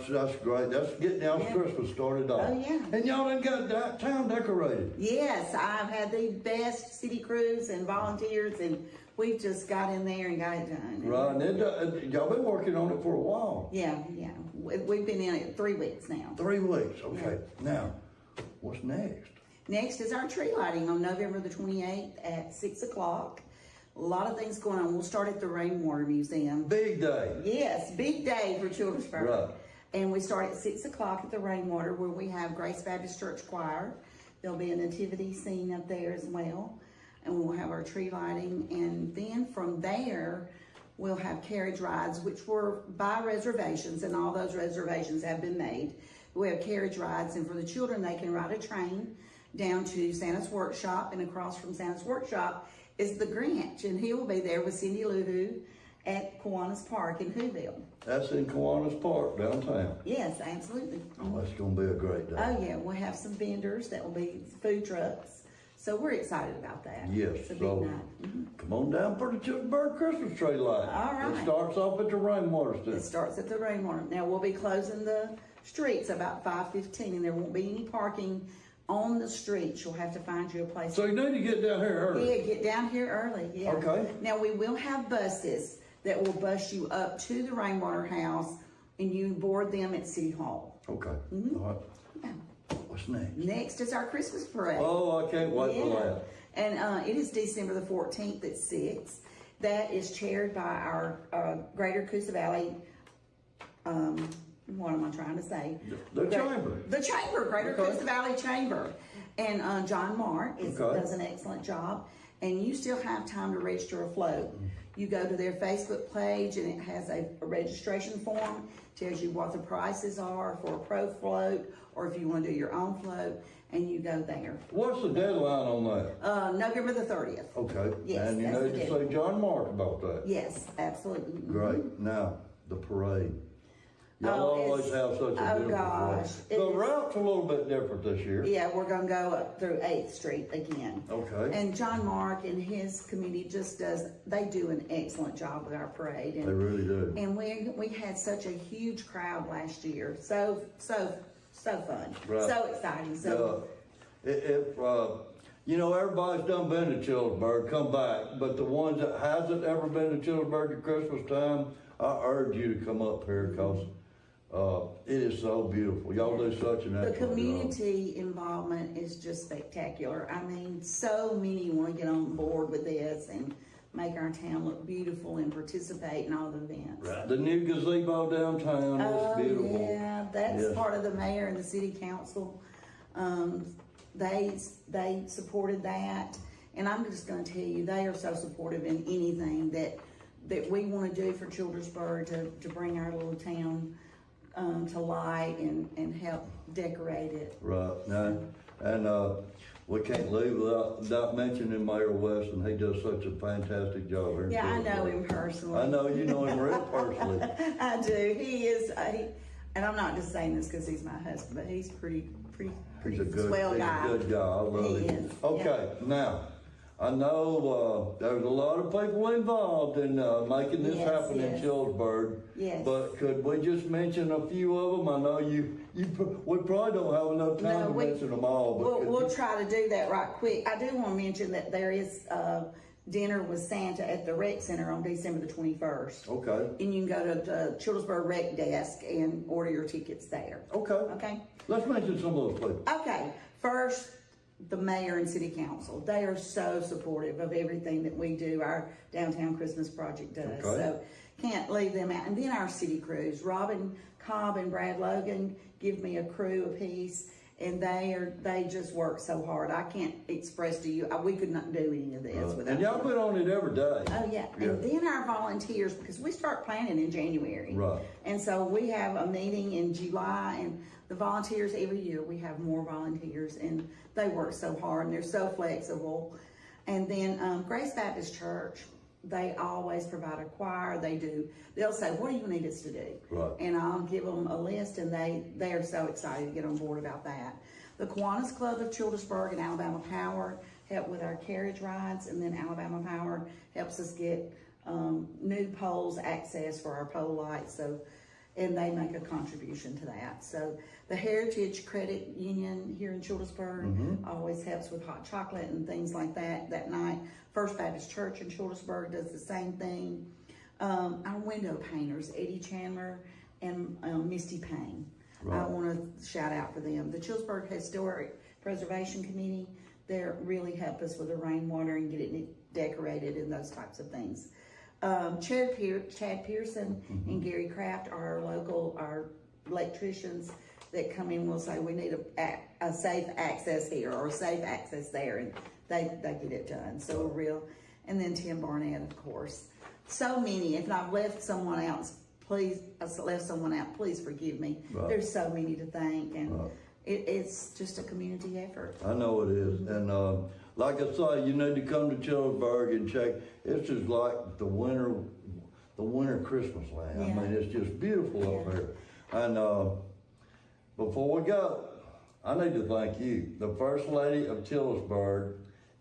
that's great. That's getting y'all's Christmas started off. Oh, yeah. And y'all done got town decorated. Yes, I've had the best city crews and volunteers, and we've just got in there and got it done. Right, and y'all been working on it for a while. Yeah, yeah. We've been in it 3 weeks now. 3 weeks, okay. Yeah. Now, what's next? Next is our tree lighting on November the 28th at 6 o'clock. A lot of things going on. We'll start at the Rainwater Museum. Big day. Yes, big day for Childersburg. Right. And we start at 6 o'clock at the Rainwater, where we have Grace Baptist Church Choir. There'll be a nativity scene up there as well. And we'll have our tree lighting. And then from there, We'll have carriage rides, which were by reservations, and all those reservations have been made. We have carriage rides, and for the children, they can ride a train down to Santa's Workshop, and across from Santa's Workshop is the Grinch, and he will be there with Cindy Lou Who at Kiwanis Park in Whoville. That's in Kiwanis Park, downtown. Yes, absolutely. Oh, that's going to be a great day. Oh yeah, we'll have some vendors that will be food trucks. So we're excited about that. Yes, It's a big so night. come on down for the Childersburg Christmas tree light. All right. It starts off at the Rainwater It Stand. starts at the Rainwater. Now we'll be closing the streets about 5:15, and there won't be any parking on the streets. You'll have to find you a place. So you need to get down here early. Yeah, get down here early. Yeah. Okay. Now we will have buses that will bus you up to the Rainwater House, and you board them at City Hall. Okay. Mhm. All right. What's next? Next is our Christmas parade. Oh, I can't wait for that. And it is December the 14th at 6. That is chaired by our Greater Coosa Valley, what am I trying to say? The Chamber. The Chamber, Greater Okay. Coosa Valley Chamber. And John Mark Okay. does an excellent job. And you still have time to register a float. You go to their Facebook page, and it has a registration form, tells you what the prices are for a pro float, or if you want to do your own float, and you go there. What's the deadline on that? November the 30th. Okay. Yes, and you that's need the to deadline. see John Mark about that. Yes, absolutely. Great. Now, the parade. Y'all always have such a beautiful gosh. parade. The route's a little bit different this year. Yeah, we're going to go up through 8th Street again. Okay. And John Mark and his committee they do an excellent job with our parade. And, They really do. And we had such a huge crowd last year. So fun. Right. So exciting. So You know, everybody's done been to Childersburg, come back, but the ones that hasn't ever been to Childersburg at Christmas time, I urge you to come up here because it is so beautiful. Y'all do such an the excellent job. community involvement is just spectacular. I mean, so many want to get on board with this and make our town look beautiful and participate in all the events. Right. The new gazebo downtown is beautiful. Yeah, that's Yes. part of the mayor and the city council. They supported that, and I'm just going to tell you, they are so supportive in anything that we want to do for Childersburg to bring our little town to light and help decorate it. Right. Now, and we can't leave without mentioning Mayor Weston. He does such a fantastic job here. in Yeah, I know Childersburg. him personally. I know you know him real personally. I do. He is, and I'm not just saying this because he's my husband, but he's pretty He's a good, swell he's guy. a good guy. I love He him. is, Okay, now, I know there's a lot of people involved in making this Yes, happen yes. in Childersburg. Yes. But could we just mention a few of them? I know we probably don't have enough time to mention them all. But We'll try to do that right quick. I do want to mention that there is dinner with Santa at the Rec Center on December the 21st. Okay. And you can go to the Childersburg Rec Desk and order your tickets there. Okay. Okay. Let's mention some of those people. Okay. First, the mayor and city council. They are so supportive of everything that we do, our downtown Christmas project does. Okay. So can't leave them out. And then our city crews. Robin Cobb and Brad Logan give me a crew apiece, and they just work so hard. I can't express to you, we could not do any of this without And y'all them. been on it every day. Oh yeah. And then our volunteers, because we start planning in January. Right. And so we have a meeting in July, and the volunteers, every year we have more volunteers, and they work so hard and they're so flexible. And then Grace Baptist Church, they always provide a choir. They'll say, what do you need us to do? Right. And I'll give them a list, and they are so excited to get on board about that. The Kiwanis Club of Childersburg and Alabama Power help with our carriage rides, and then Alabama Power helps us get new poles access for our pole lights. And they make a contribution to that. So the Heritage Credit Union here in Childersburg always helps with hot chocolate and things like that night. First Baptist Church in Childersburg does the same thing. Our window painters, Eddie Chandler and Misty Payne. Right. I want to shout out for them. The Childersburg Historic Preservation Committee, they really help us with the rainwater and get it decorated and those types of things. Chad Pearson and Gary Kraft are our electricians that come in. Will say we need a safe access here or a safe access there, and they get it done. So real. And then Tim Barnett, of course. so many. If I've left someone out, please forgive me. Right. There's so many to thank, and it's just a community effort. I know it is, and like I say, you need to come to Childersburg and check. It's just like the winter Christmas land. I mean, it's just beautiful up here. And before we go, I need to thank you, the First Lady of Childersburg.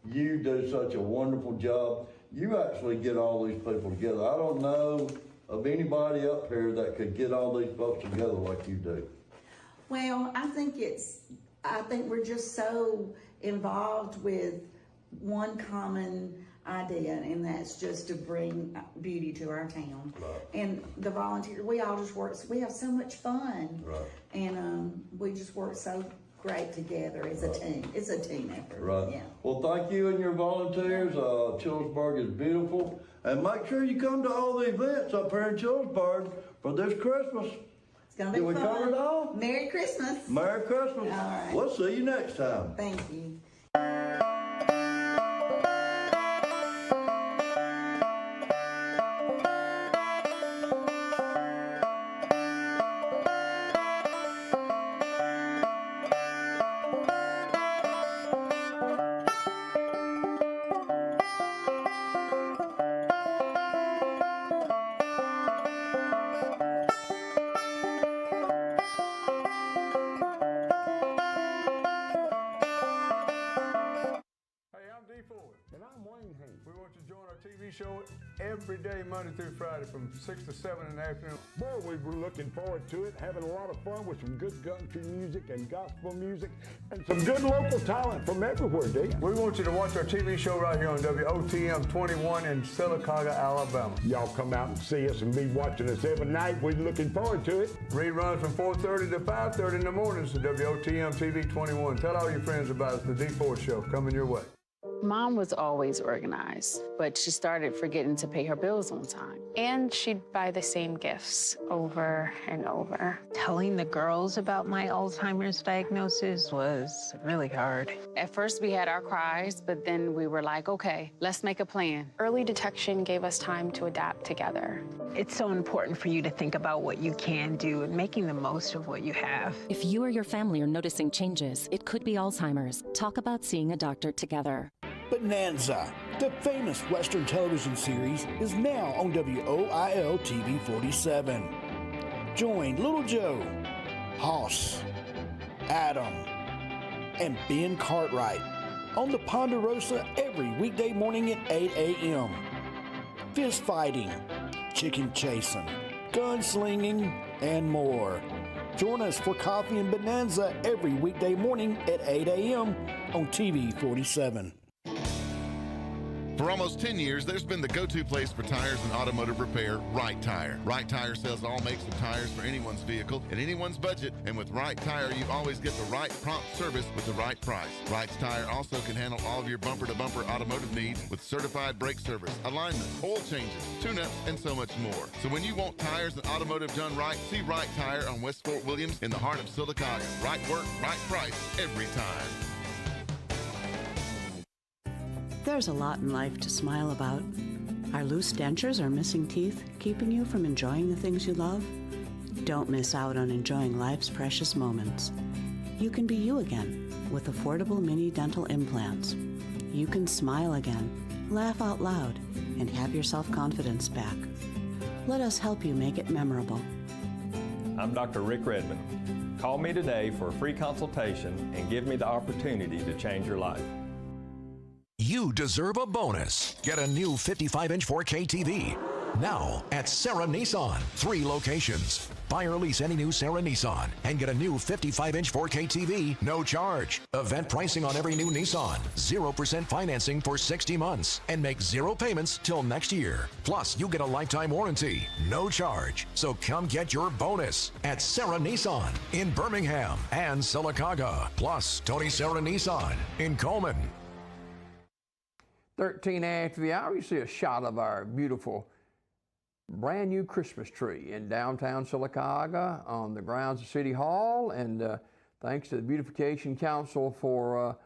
You do such a wonderful job. You actually get all these people together. I don't know of anybody up here that could get all these folks together like you do. Well, I think we're just so involved with one common idea, and that's just to bring beauty to our town. Right. And the volunteers, we all just work, we have so much fun. Right. And we just work so great together as a team. It's a team effort. Right. Yeah. Well, thank you and your volunteers. Childersburg is beautiful. And make sure you come to all the events up here in Childersburg for this Christmas. It's going to be fun. Did we cover it all? Merry Christmas. Merry Christmas. All right. We'll see you next time. Thank you. And I'm Wayne Hayes. We want you to join our TV show every day, Monday through Friday, from 6 to 7 in the afternoon. Boy, we were looking forward to it, having a lot of fun with some good country music and gospel music and some good local talent from everywhere, Dick. We want you to watch our TV show right here on WOTM 21 in Sylacauga, Alabama. Y'all come out and see us and be watching us every night. We're looking forward to it. Reruns from 4:30 to 5:30 in the mornings to WOTM TV 21. Tell all your friends about us, the D4 show, coming your way. Mom was always organized, but she started forgetting to pay her bills on time. And she'd buy the same gifts over and over. Telling the girls about my Alzheimer's diagnosis was really hard. At first we had our cries, but then we were like, okay, let's make a plan. Early detection gave us time to adapt together. It's so important for you to think about what you can do and making the most of what you have. If you or your family are noticing changes, it could be Alzheimer's. Talk about seeing a doctor together. Bonanza, the famous Western television series, is now on WOIL TV 47. Join Little Joe, Hoss, Adam, and Ben Cartwright on the Ponderosa every weekday morning at 8 a.m. Fist fighting, chicken chasing, gunslinging, and more. Join us for Coffee and Bonanza every weekday morning at 8 a.m. on TV 47. For almost 10 years, there's been the go-to place for tires and automotive repair, Right Tire. Right Tire sells all makes of tires for anyone's vehicle at anyone's budget, and with Right Tire, you always get the right prompt service with the right price. Right Tire also can handle all of your bumper-to-bumper automotive needs with certified brake service, alignment, oil changes, tune-ups, and so much more. So when you want tires and automotive done right, see Right Tire on West Fort Williams in the heart of Sylacauga. Right work, right price, every time. There's a lot in life to smile about. Are loose dentures or missing teeth keeping you from enjoying the things you love? Don't miss out on enjoying life's precious moments. You can be you again with affordable mini dental implants. You can smile again, laugh out loud, and have your self-confidence back. Let us help you make it memorable. I'm Dr. Rick Redmond. Call me today for a free consultation and give me the opportunity to change your life. You deserve a bonus. Get a new 55-inch 4K TV. Now at Sarah Nissan. 3 locations. Buy or lease any new Sarah Nissan and get a new 55-inch 4K TV, no charge. Event pricing on every new Nissan. 0% financing for 60 months and make 0 payments till next year. Plus, you get a lifetime warranty, no charge. So come get your bonus at Sarah Nissan in Birmingham and Sylacauga. Plus, Tony Sarah Nissan in Coleman. 13 after the hour, you see a shot of our beautiful brand new Christmas tree in downtown Sylacauga on the grounds of City Hall. And thanks to the Beautification Council for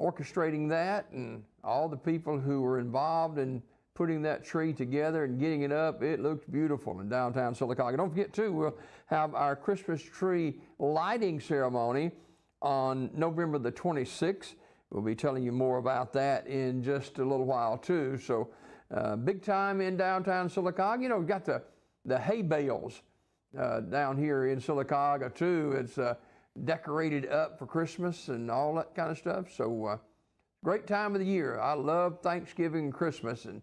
orchestrating that and all the people who were involved in putting that tree together and getting it up. It looks beautiful in downtown Sylacauga. Don't forget, too, we'll have our Christmas tree lighting ceremony on November the 26th. We'll be telling you more about that in just a little while, too. So big time in downtown Sylacauga. You know, we've got the hay bales down here in Sylacauga, too. It's decorated up for Christmas and all that kind of stuff. So great time of the year. I love Thanksgiving and Christmas, and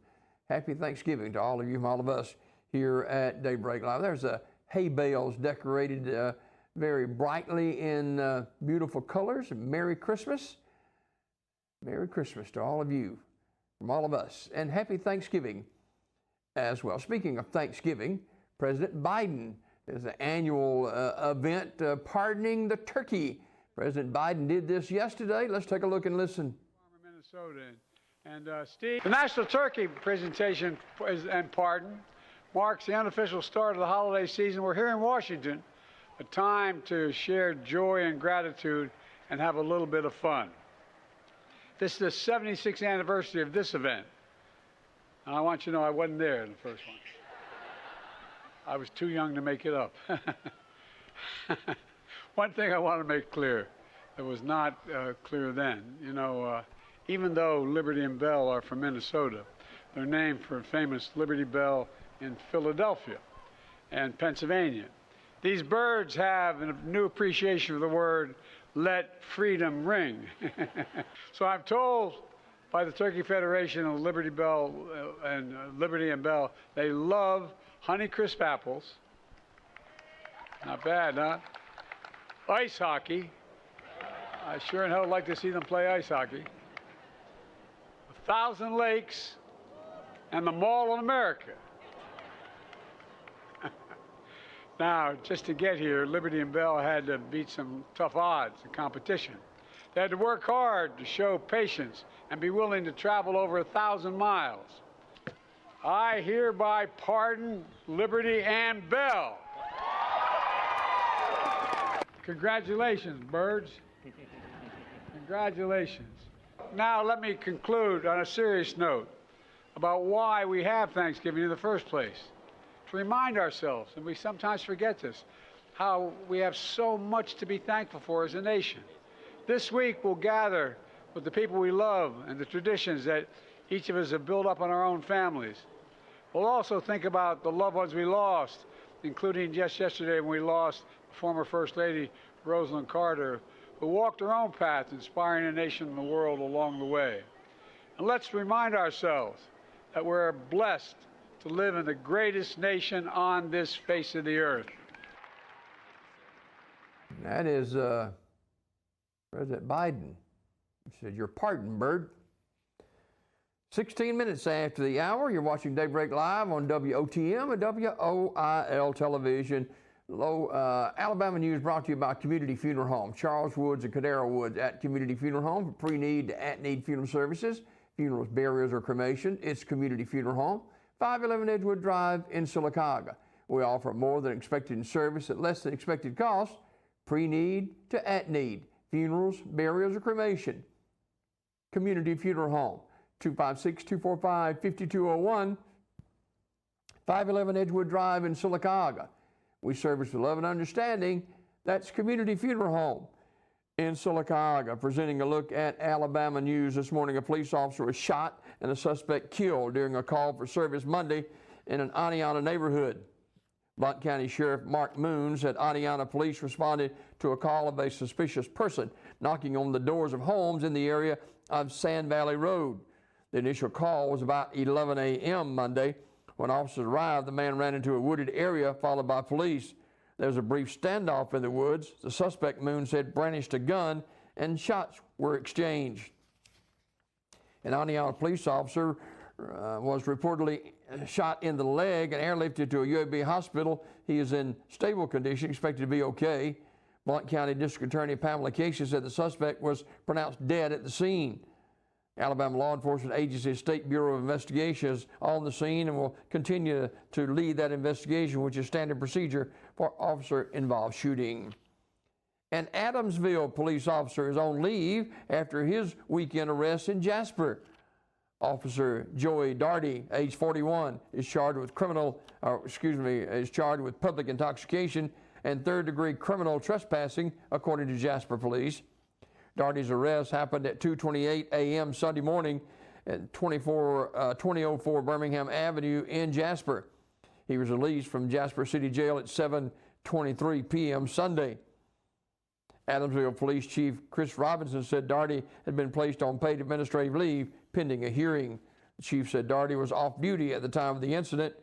happy Thanksgiving to all of you from all of us here at Daybreak Live. There's hay bales decorated very brightly in beautiful colors. Merry Christmas. Merry Christmas to all of you from all of us, and happy Thanksgiving as well. Speaking of Thanksgiving, President Biden is an annual event pardoning the turkey. President Biden did this yesterday. Let's take a look and listen. Minnesota. And Steve, the National Turkey Presentation and Pardon marks the unofficial start of the holiday season. We're here in Washington, a time to share joy and gratitude and have a little bit of fun. This is the 76th anniversary of this event. And I want you to know I wasn't there in the first one. I was too young to make it up. One thing I want to make clear that was not clear then, you know, even though Liberty and Bell are from Minnesota, they're named for a famous Liberty Bell in Philadelphia and Pennsylvania. These birds have a new appreciation for the word, let freedom ring. So I'm told by the Turkey Federation of Liberty Bell and Liberty and Bell, they love Honeycrisp apples. Not bad, huh? Ice hockey. I sure in hell would like to see them play ice hockey. 1,000 lakes and the Mall of America. Now, just to get here, Liberty and Bell had to beat some tough odds in competition. They had to work hard to show patience and be willing to travel over 1,000 miles. I hereby pardon Liberty and Bell. Congratulations, birds. Congratulations. Now let me conclude on a serious note about why we have Thanksgiving in the first place. To remind ourselves, and we sometimes forget this, how we have so much to be thankful for as a nation. This week we'll gather with the people we love and the traditions that each of us have built up in our own families. We'll also think about the loved ones we lost, including just yesterday when we lost former First Lady Rosalind Carter, who walked her own path, inspiring a nation and the world along the way. And let's remind ourselves that we're blessed to live in the greatest nation on this face of the earth. That is President Biden. He said, "Your pardon, bird." 16 minutes after the hour, you're watching Daybreak Live on WOTM and WOIL television. Alabama News brought to you by Community Funeral Home. Charles Woods and Cadero Woods at Community Funeral Home for pre-need to at-need funeral services, funerals, burials, or cremation. It's Community Funeral Home, 511 Edgewood Drive in Sylacauga. We offer more than expected service at less than expected cost, pre-need to at-need, funerals, burials, or cremation. Community Funeral Home, 256-245-5201, 511 Edgewood Drive in Sylacauga. We service with love and understanding. That's Community Funeral Home in Sylacauga. Presenting a look at Alabama News this morning. A police officer was shot and a suspect killed during a call for service Monday in an Adiana neighborhood. Blount County Sheriff Mark Moon said Adiana police responded to a call of a suspicious person knocking on the doors of homes in the area of Sand Valley Road. The initial call was about 11 a.m. Monday. When officers arrived, the man ran into a wooded area, followed by police. There was a brief standoff in the woods. The suspect, Moon said, brandished a gun, and shots were exchanged. An Adiana police officer was reportedly shot in the leg and airlifted to a UAB hospital. He is in stable condition, expected to be okay. Blount County District Attorney Pamela Casey said the suspect was pronounced dead at the scene. Alabama law enforcement agency State Bureau of Investigation is on the scene and will continue to lead that investigation, which is standard procedure for officer-involved shooting. An Adamsville police officer is on leave after his weekend arrest in Jasper. Officer Joey Darty, age 41, is charged with public intoxication and third-degree criminal trespassing, according to Jasper Police. Darty's arrest happened at 2:28 a.m. Sunday morning at 2004 Birmingham Avenue in Jasper. He was released from Jasper City Jail at 7:23 p.m. Sunday. Adamsville Police Chief Chris Robinson said Darty had been placed on paid administrative leave pending a hearing. The chief said Darty was off duty at the time of the incident.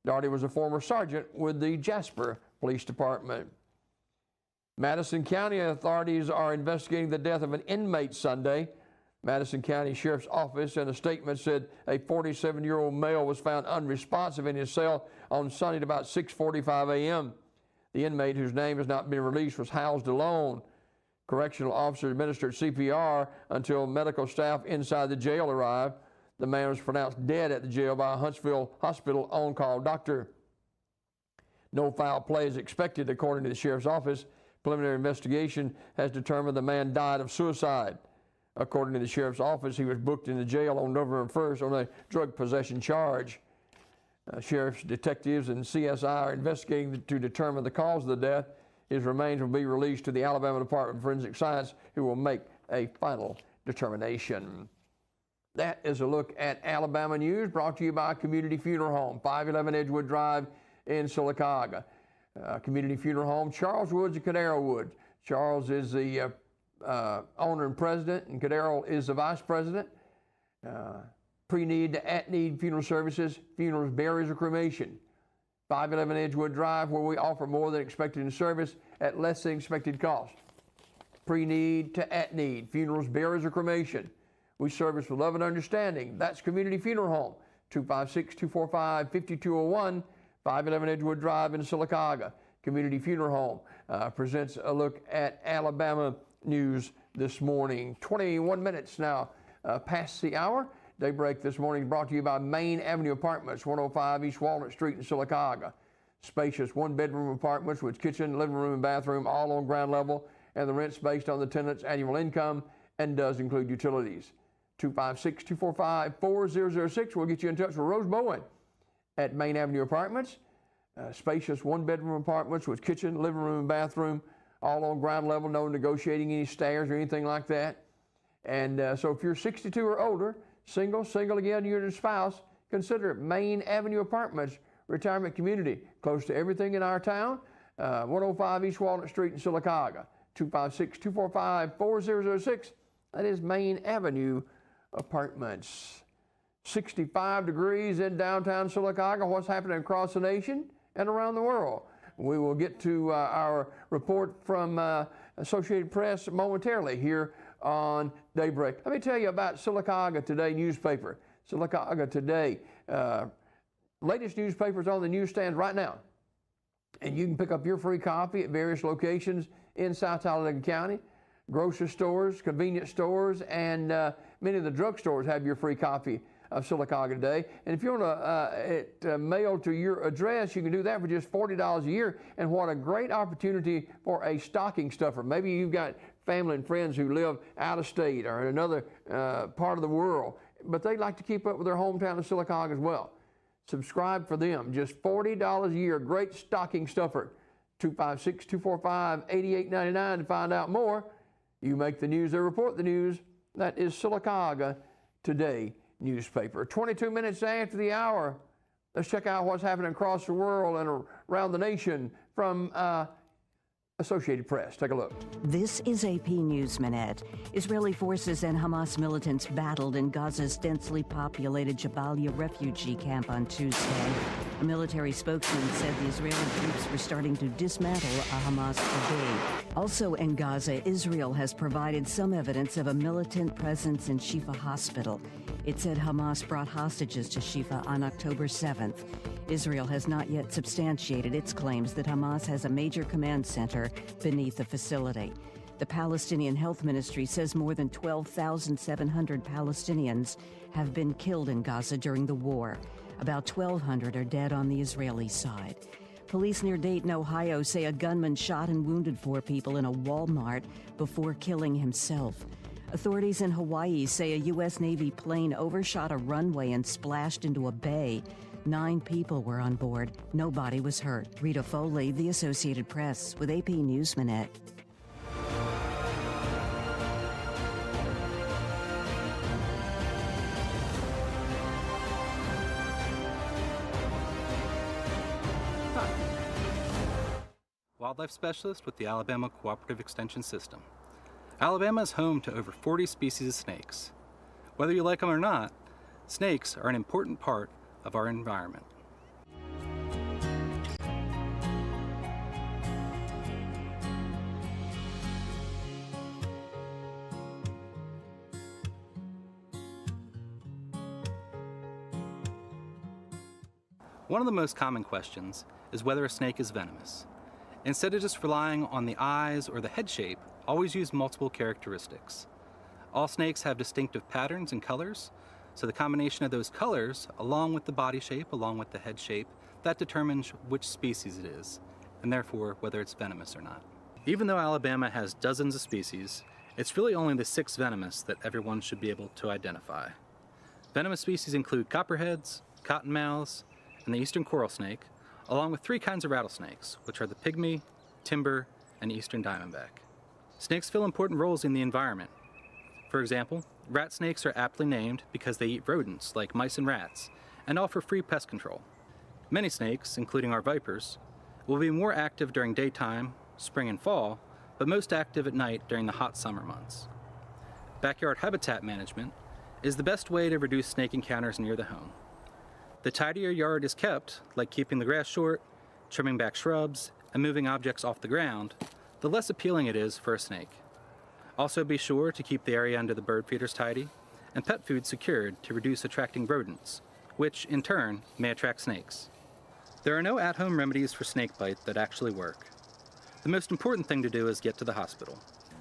Darty was a former sergeant with the Jasper Police Department. Madison County authorities are investigating the death of an inmate Sunday. Madison County Sheriff's Office in a statement said a 47-year-old male was found unresponsive in his cell on Sunday at about 6:45 a.m. The inmate, whose name has not been released, was housed alone. Correctional officers administered CPR until medical staff inside the jail arrived. The man was pronounced dead at the jail by a Huntsville Hospital on-call doctor. No foul play is expected, according to the Sheriff's Office. Preliminary investigation has determined the man died of suicide. According to the Sheriff's Office, he was booked into jail on November 1st on a drug possession charge. Sheriff's detectives and CSI are investigating to determine the cause of the death. His remains will be released to the Alabama Department of Forensic Science, who will make a final determination. That is a look at Alabama news brought to you by Community Funeral Home, 511 Edgewood Drive in Sylacauga. Community Funeral Home, Charles Woods and Cadero Woods. Charles is the owner and president, and Cadero is the vice president. Pre-need to at-need funeral services, funerals, burials, or cremation. 511 Edgewood Drive, where we offer more than expected in service at less than expected cost. Pre-need to at-need, funerals, burials, or cremation. We service with love and understanding. That's Community Funeral Home, 256-245-5201, 511 Edgewood Drive in Sylacauga. Community Funeral Home presents a look at Alabama news this morning. 21 minutes now past the hour. Daybreak this morning is brought to you by Main Avenue Apartments, 105 East Walnut Street in Sylacauga. Spacious one-bedroom apartments with kitchen, living room, and bathroom all on ground level, and the rent's based on the tenant's annual income and does include utilities. 256-245-4006 will get you in touch with Rose Bowen at Main Avenue Apartments. Spacious one-bedroom apartments with kitchen, living room, and bathroom all on ground level, no negotiating any stairs or anything like that. And so if you're 62 or older, single again, you're a spouse, consider Main Avenue Apartments retirement community, close to everything in our town, 105 East Walnut Street in Sylacauga, 256-245-4006. That is Main Avenue Apartments. 65 degrees in downtown Sylacauga. What's happening across the nation and around the world? We will get to our report from Associated Press momentarily here on Daybreak. Let me tell you about Sylacauga Today newspaper. Sylacauga Today, latest newspapers on the newsstands right now. And you can pick up your free copy at various locations in South Talladega County. Grocery stores, convenience stores, and many of the drugstores have your free copy of Sylacauga Today. And if you want it mailed to your address, you can do that for just $40 a year. And what a great opportunity for a stocking stuffer. Maybe you've got family and friends who live out of state or in another part of the world, but they like to keep up with their hometown of Sylacauga as well. Subscribe for them, just $40 a year, great stocking stuffer. 256-245-8899 to find out more. You make the news, they report the news. That is Sylacauga Today newspaper. 22 minutes after the hour, let's check out what's happening across the world and around the nation from Associated Press. Take a look. This is AP News Minute. Israeli forces and Hamas militants battled in Gaza's densely populated Jabalia refugee camp on Tuesday. A military spokesman said the Israeli troops were starting to dismantle a Hamas brigade. Also in Gaza, Israel has provided some evidence of a militant presence in Shifa Hospital. It said Hamas brought hostages to Shifa on October 7th. Israel has not yet substantiated its claims that Hamas has a major command center beneath the facility. The Palestinian Health Ministry says more than 12,700 Palestinians have been killed in Gaza during the war. About 1,200 are dead on the Israeli side. Police near Dayton, Ohio say a gunman shot and wounded 4 people in a Walmart before killing himself. Authorities in Hawaii say a U.S. Navy plane overshot a runway and splashed into a bay. 9 people were on board. Nobody was hurt. Rita Foley, The Associated Press, with AP News Minute. Wildlife specialist with the Alabama Cooperative Extension System. Alabama is home to over 40 species of snakes. Whether you like them or not, snakes are an important part of our environment. One of the most common questions is whether a snake is venomous. Instead of just relying on the eyes or the head shape, always use multiple characteristics. All snakes have distinctive patterns and colors, so the combination of those colors, along with the body shape, along with the head shape, that determines which species it is, and therefore whether it's venomous or not. Even though Alabama has dozens of species, it's really only the 6 venomous that everyone should be able to identify. Venomous species include copperheads, cottonmouths, and the eastern coral snake, along with 3 kinds of rattlesnakes, which are the pygmy, timber, and eastern diamondback. Snakes fill important roles in the environment. For example, rat snakes are aptly named because they eat rodents like mice and rats, and offer free pest control. Many snakes, including our vipers, will be more active during daytime, spring and fall, but most active at night during the hot summer months. Backyard habitat management is the best way to reduce snake encounters near the home. The tidier your yard is kept, like keeping the grass short, trimming back shrubs, and moving objects off the ground, the less appealing it is for a snake. Also be sure to keep the area under the bird feeders tidy and pet food secured to reduce attracting rodents, which in turn may attract snakes. There are no at-home remedies for snake bite that actually work. The most important thing to do is get to the hospital.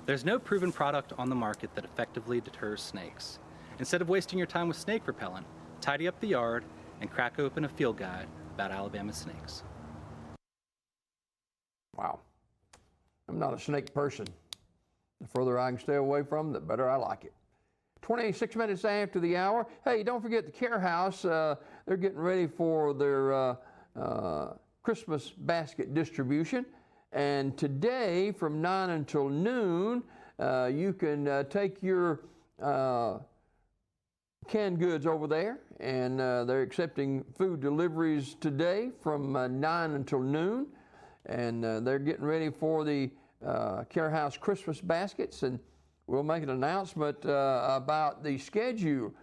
There's no proven product on the market that effectively deters snakes. Instead of wasting your time with snake repellent, tidy up the yard and crack open a field guide about Alabama snakes. Wow. I'm not a snake person. The further I can stay away from them, the better I like it. 26 minutes after the hour. Hey, don't forget the Care House. They're getting ready for their Christmas basket distribution. And today, from 9 until noon, you can take your canned goods over there, and they're accepting food deliveries today from 9 until noon. And they're getting ready for the Care House Christmas baskets, and we'll make an announcement about the schedule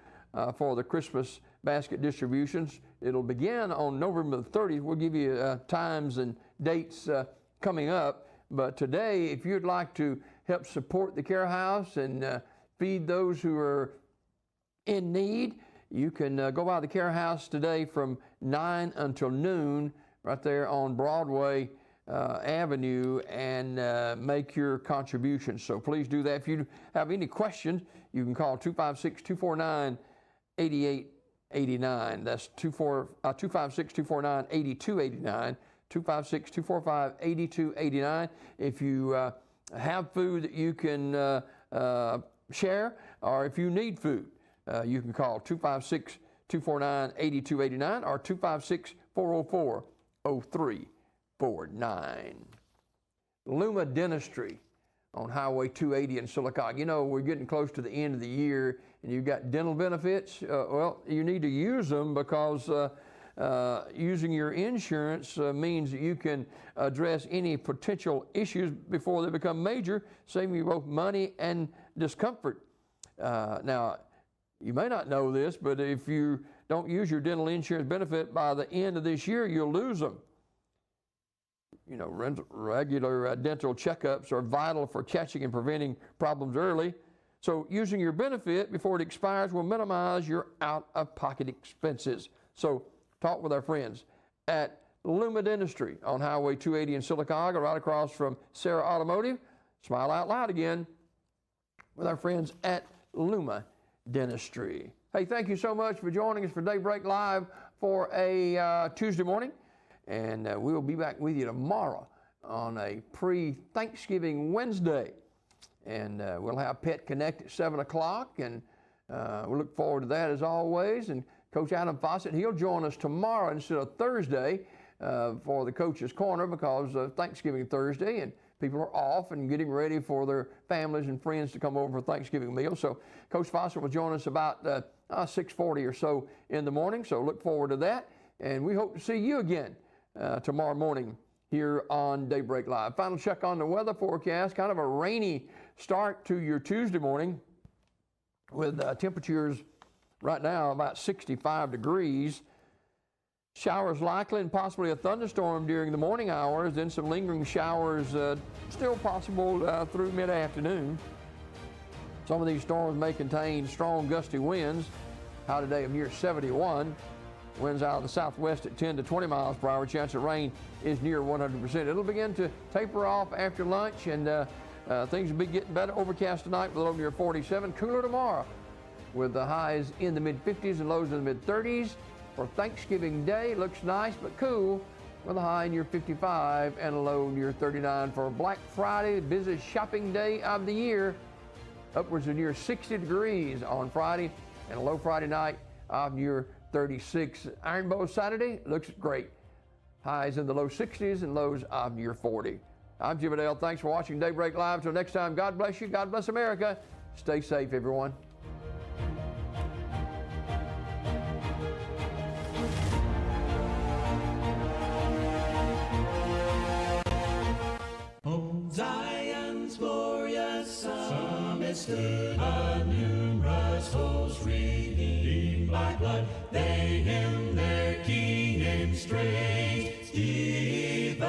for the Christmas basket distributions. It'll begin on November the 30th. We'll give you times and dates coming up, but today, if you'd like to help support the Care House and feed those who are in need, you can go by the Care House today from 9 until noon right there on Broadway Avenue and make your contributions. So please do that. If you have any questions, you can call 256-249-8889. That's 256-249-8289, 256-245-8289. If you have food that you can share, or if you need food, you can call 256-249-8289 or 256-404-0349. Luma Dentistry on Highway 280 in Sylacauga. You know, we're getting close to the end of the year and you've got dental benefits. Well, you need to use them because using your insurance means that you can address any potential issues before they become major, saving you both money and discomfort. Now, you may not know this, but if you don't use your dental insurance benefit by the end of this year, you'll lose them. You know, regular dental checkups are vital for catching and preventing problems early. So using your benefit before it expires will minimize your out-of-pocket expenses. So talk with our friends at Luma Dentistry on Highway 280 in Sylacauga, right across from Sarah Automotive. Smile out loud again with our friends at Luma Dentistry. Hey, thank you so much for joining us for Daybreak Live for a Tuesday morning. And we'll be back with you tomorrow on a pre-Thanksgiving Wednesday. And we'll have Pet Connect at 7 o'clock, and we look forward to that as always. And Coach Adam Fawcett, he'll join us tomorrow instead of Thursday for the Coach's Corner, because of Thanksgiving Thursday, and people are off and getting ready for their families and friends to come over for Thanksgiving meal. So Coach Fawcett will join us about 6:40 or so in the morning, so look forward to that. And we hope to see you again tomorrow morning here on Daybreak Live. Final check on the weather forecast, kind of a rainy start to your Tuesday morning with temperatures right now about 65 degrees. Showers likely and possibly a thunderstorm during the morning hours, then some lingering showers still possible through mid-afternoon. Some of these storms may contain strong gusty winds. High today of near 71. Winds out of the southwest at 10 to 20 miles per hour. Chance of rain is near 100%. It'll begin to taper off after lunch, and things will be getting better. Overcast tonight with a low near 47. Cooler tomorrow with the highs in the mid-50s and lows in the mid-30s. For Thanksgiving Day, looks nice but cool with a high near 55 and a low near 39. For Black Friday, the busiest shopping day of the year, upwards of near 60 degrees on Friday and a low Friday night of near 36. Iron Bowl Saturday looks great. Highs in the low 60s and lows of near 40. I'm Jim Adele. Thanks for watching Daybreak Live. Till next time, God bless you. God bless America. Stay safe, everyone. Zion's glorious summit stood, a numerous host redeemed by blood. They hymned their King in strains divine.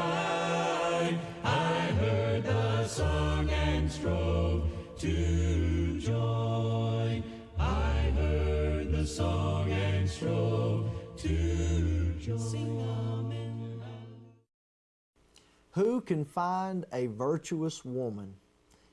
I heard the song and strove to join. I heard the song and strove to join. Sing amen. Who can find a virtuous woman?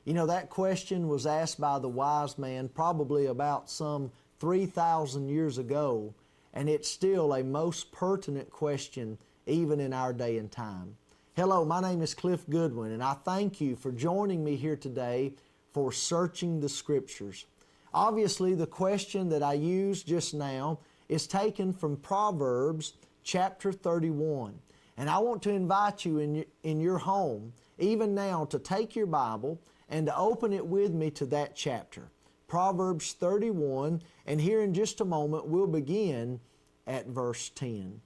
You know, that question was asked by the wise man probably about some 3,000 years ago, and it's still a most pertinent question even in our day and time. Hello, my name is Cliff Goodwin, and I thank you for joining me here today for Searching the Scriptures. Obviously, the question that I used just now is taken from Proverbs chapter 31. And I want to invite you in your home, even now, to take your Bible and to open it with me to that chapter, Proverbs 31, and here in just a moment we'll begin at verse 10.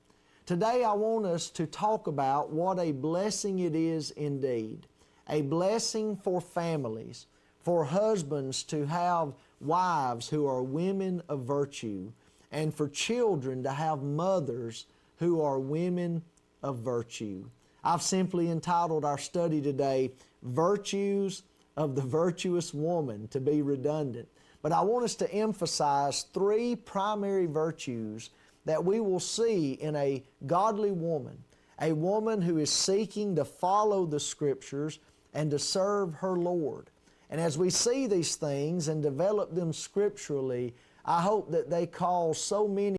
Today I want us to talk about what a blessing it is indeed, a blessing for families, for husbands to have wives who are women of virtue, and for children to have mothers who are women of virtue. I've simply entitled our study today, Virtues of the Virtuous Woman, to be redundant. But I want us to emphasize three primary virtues that we will see in a godly woman, a woman who is seeking to follow the Scriptures and to serve her Lord. And as we see these things and develop them scripturally, I hope that they cause so many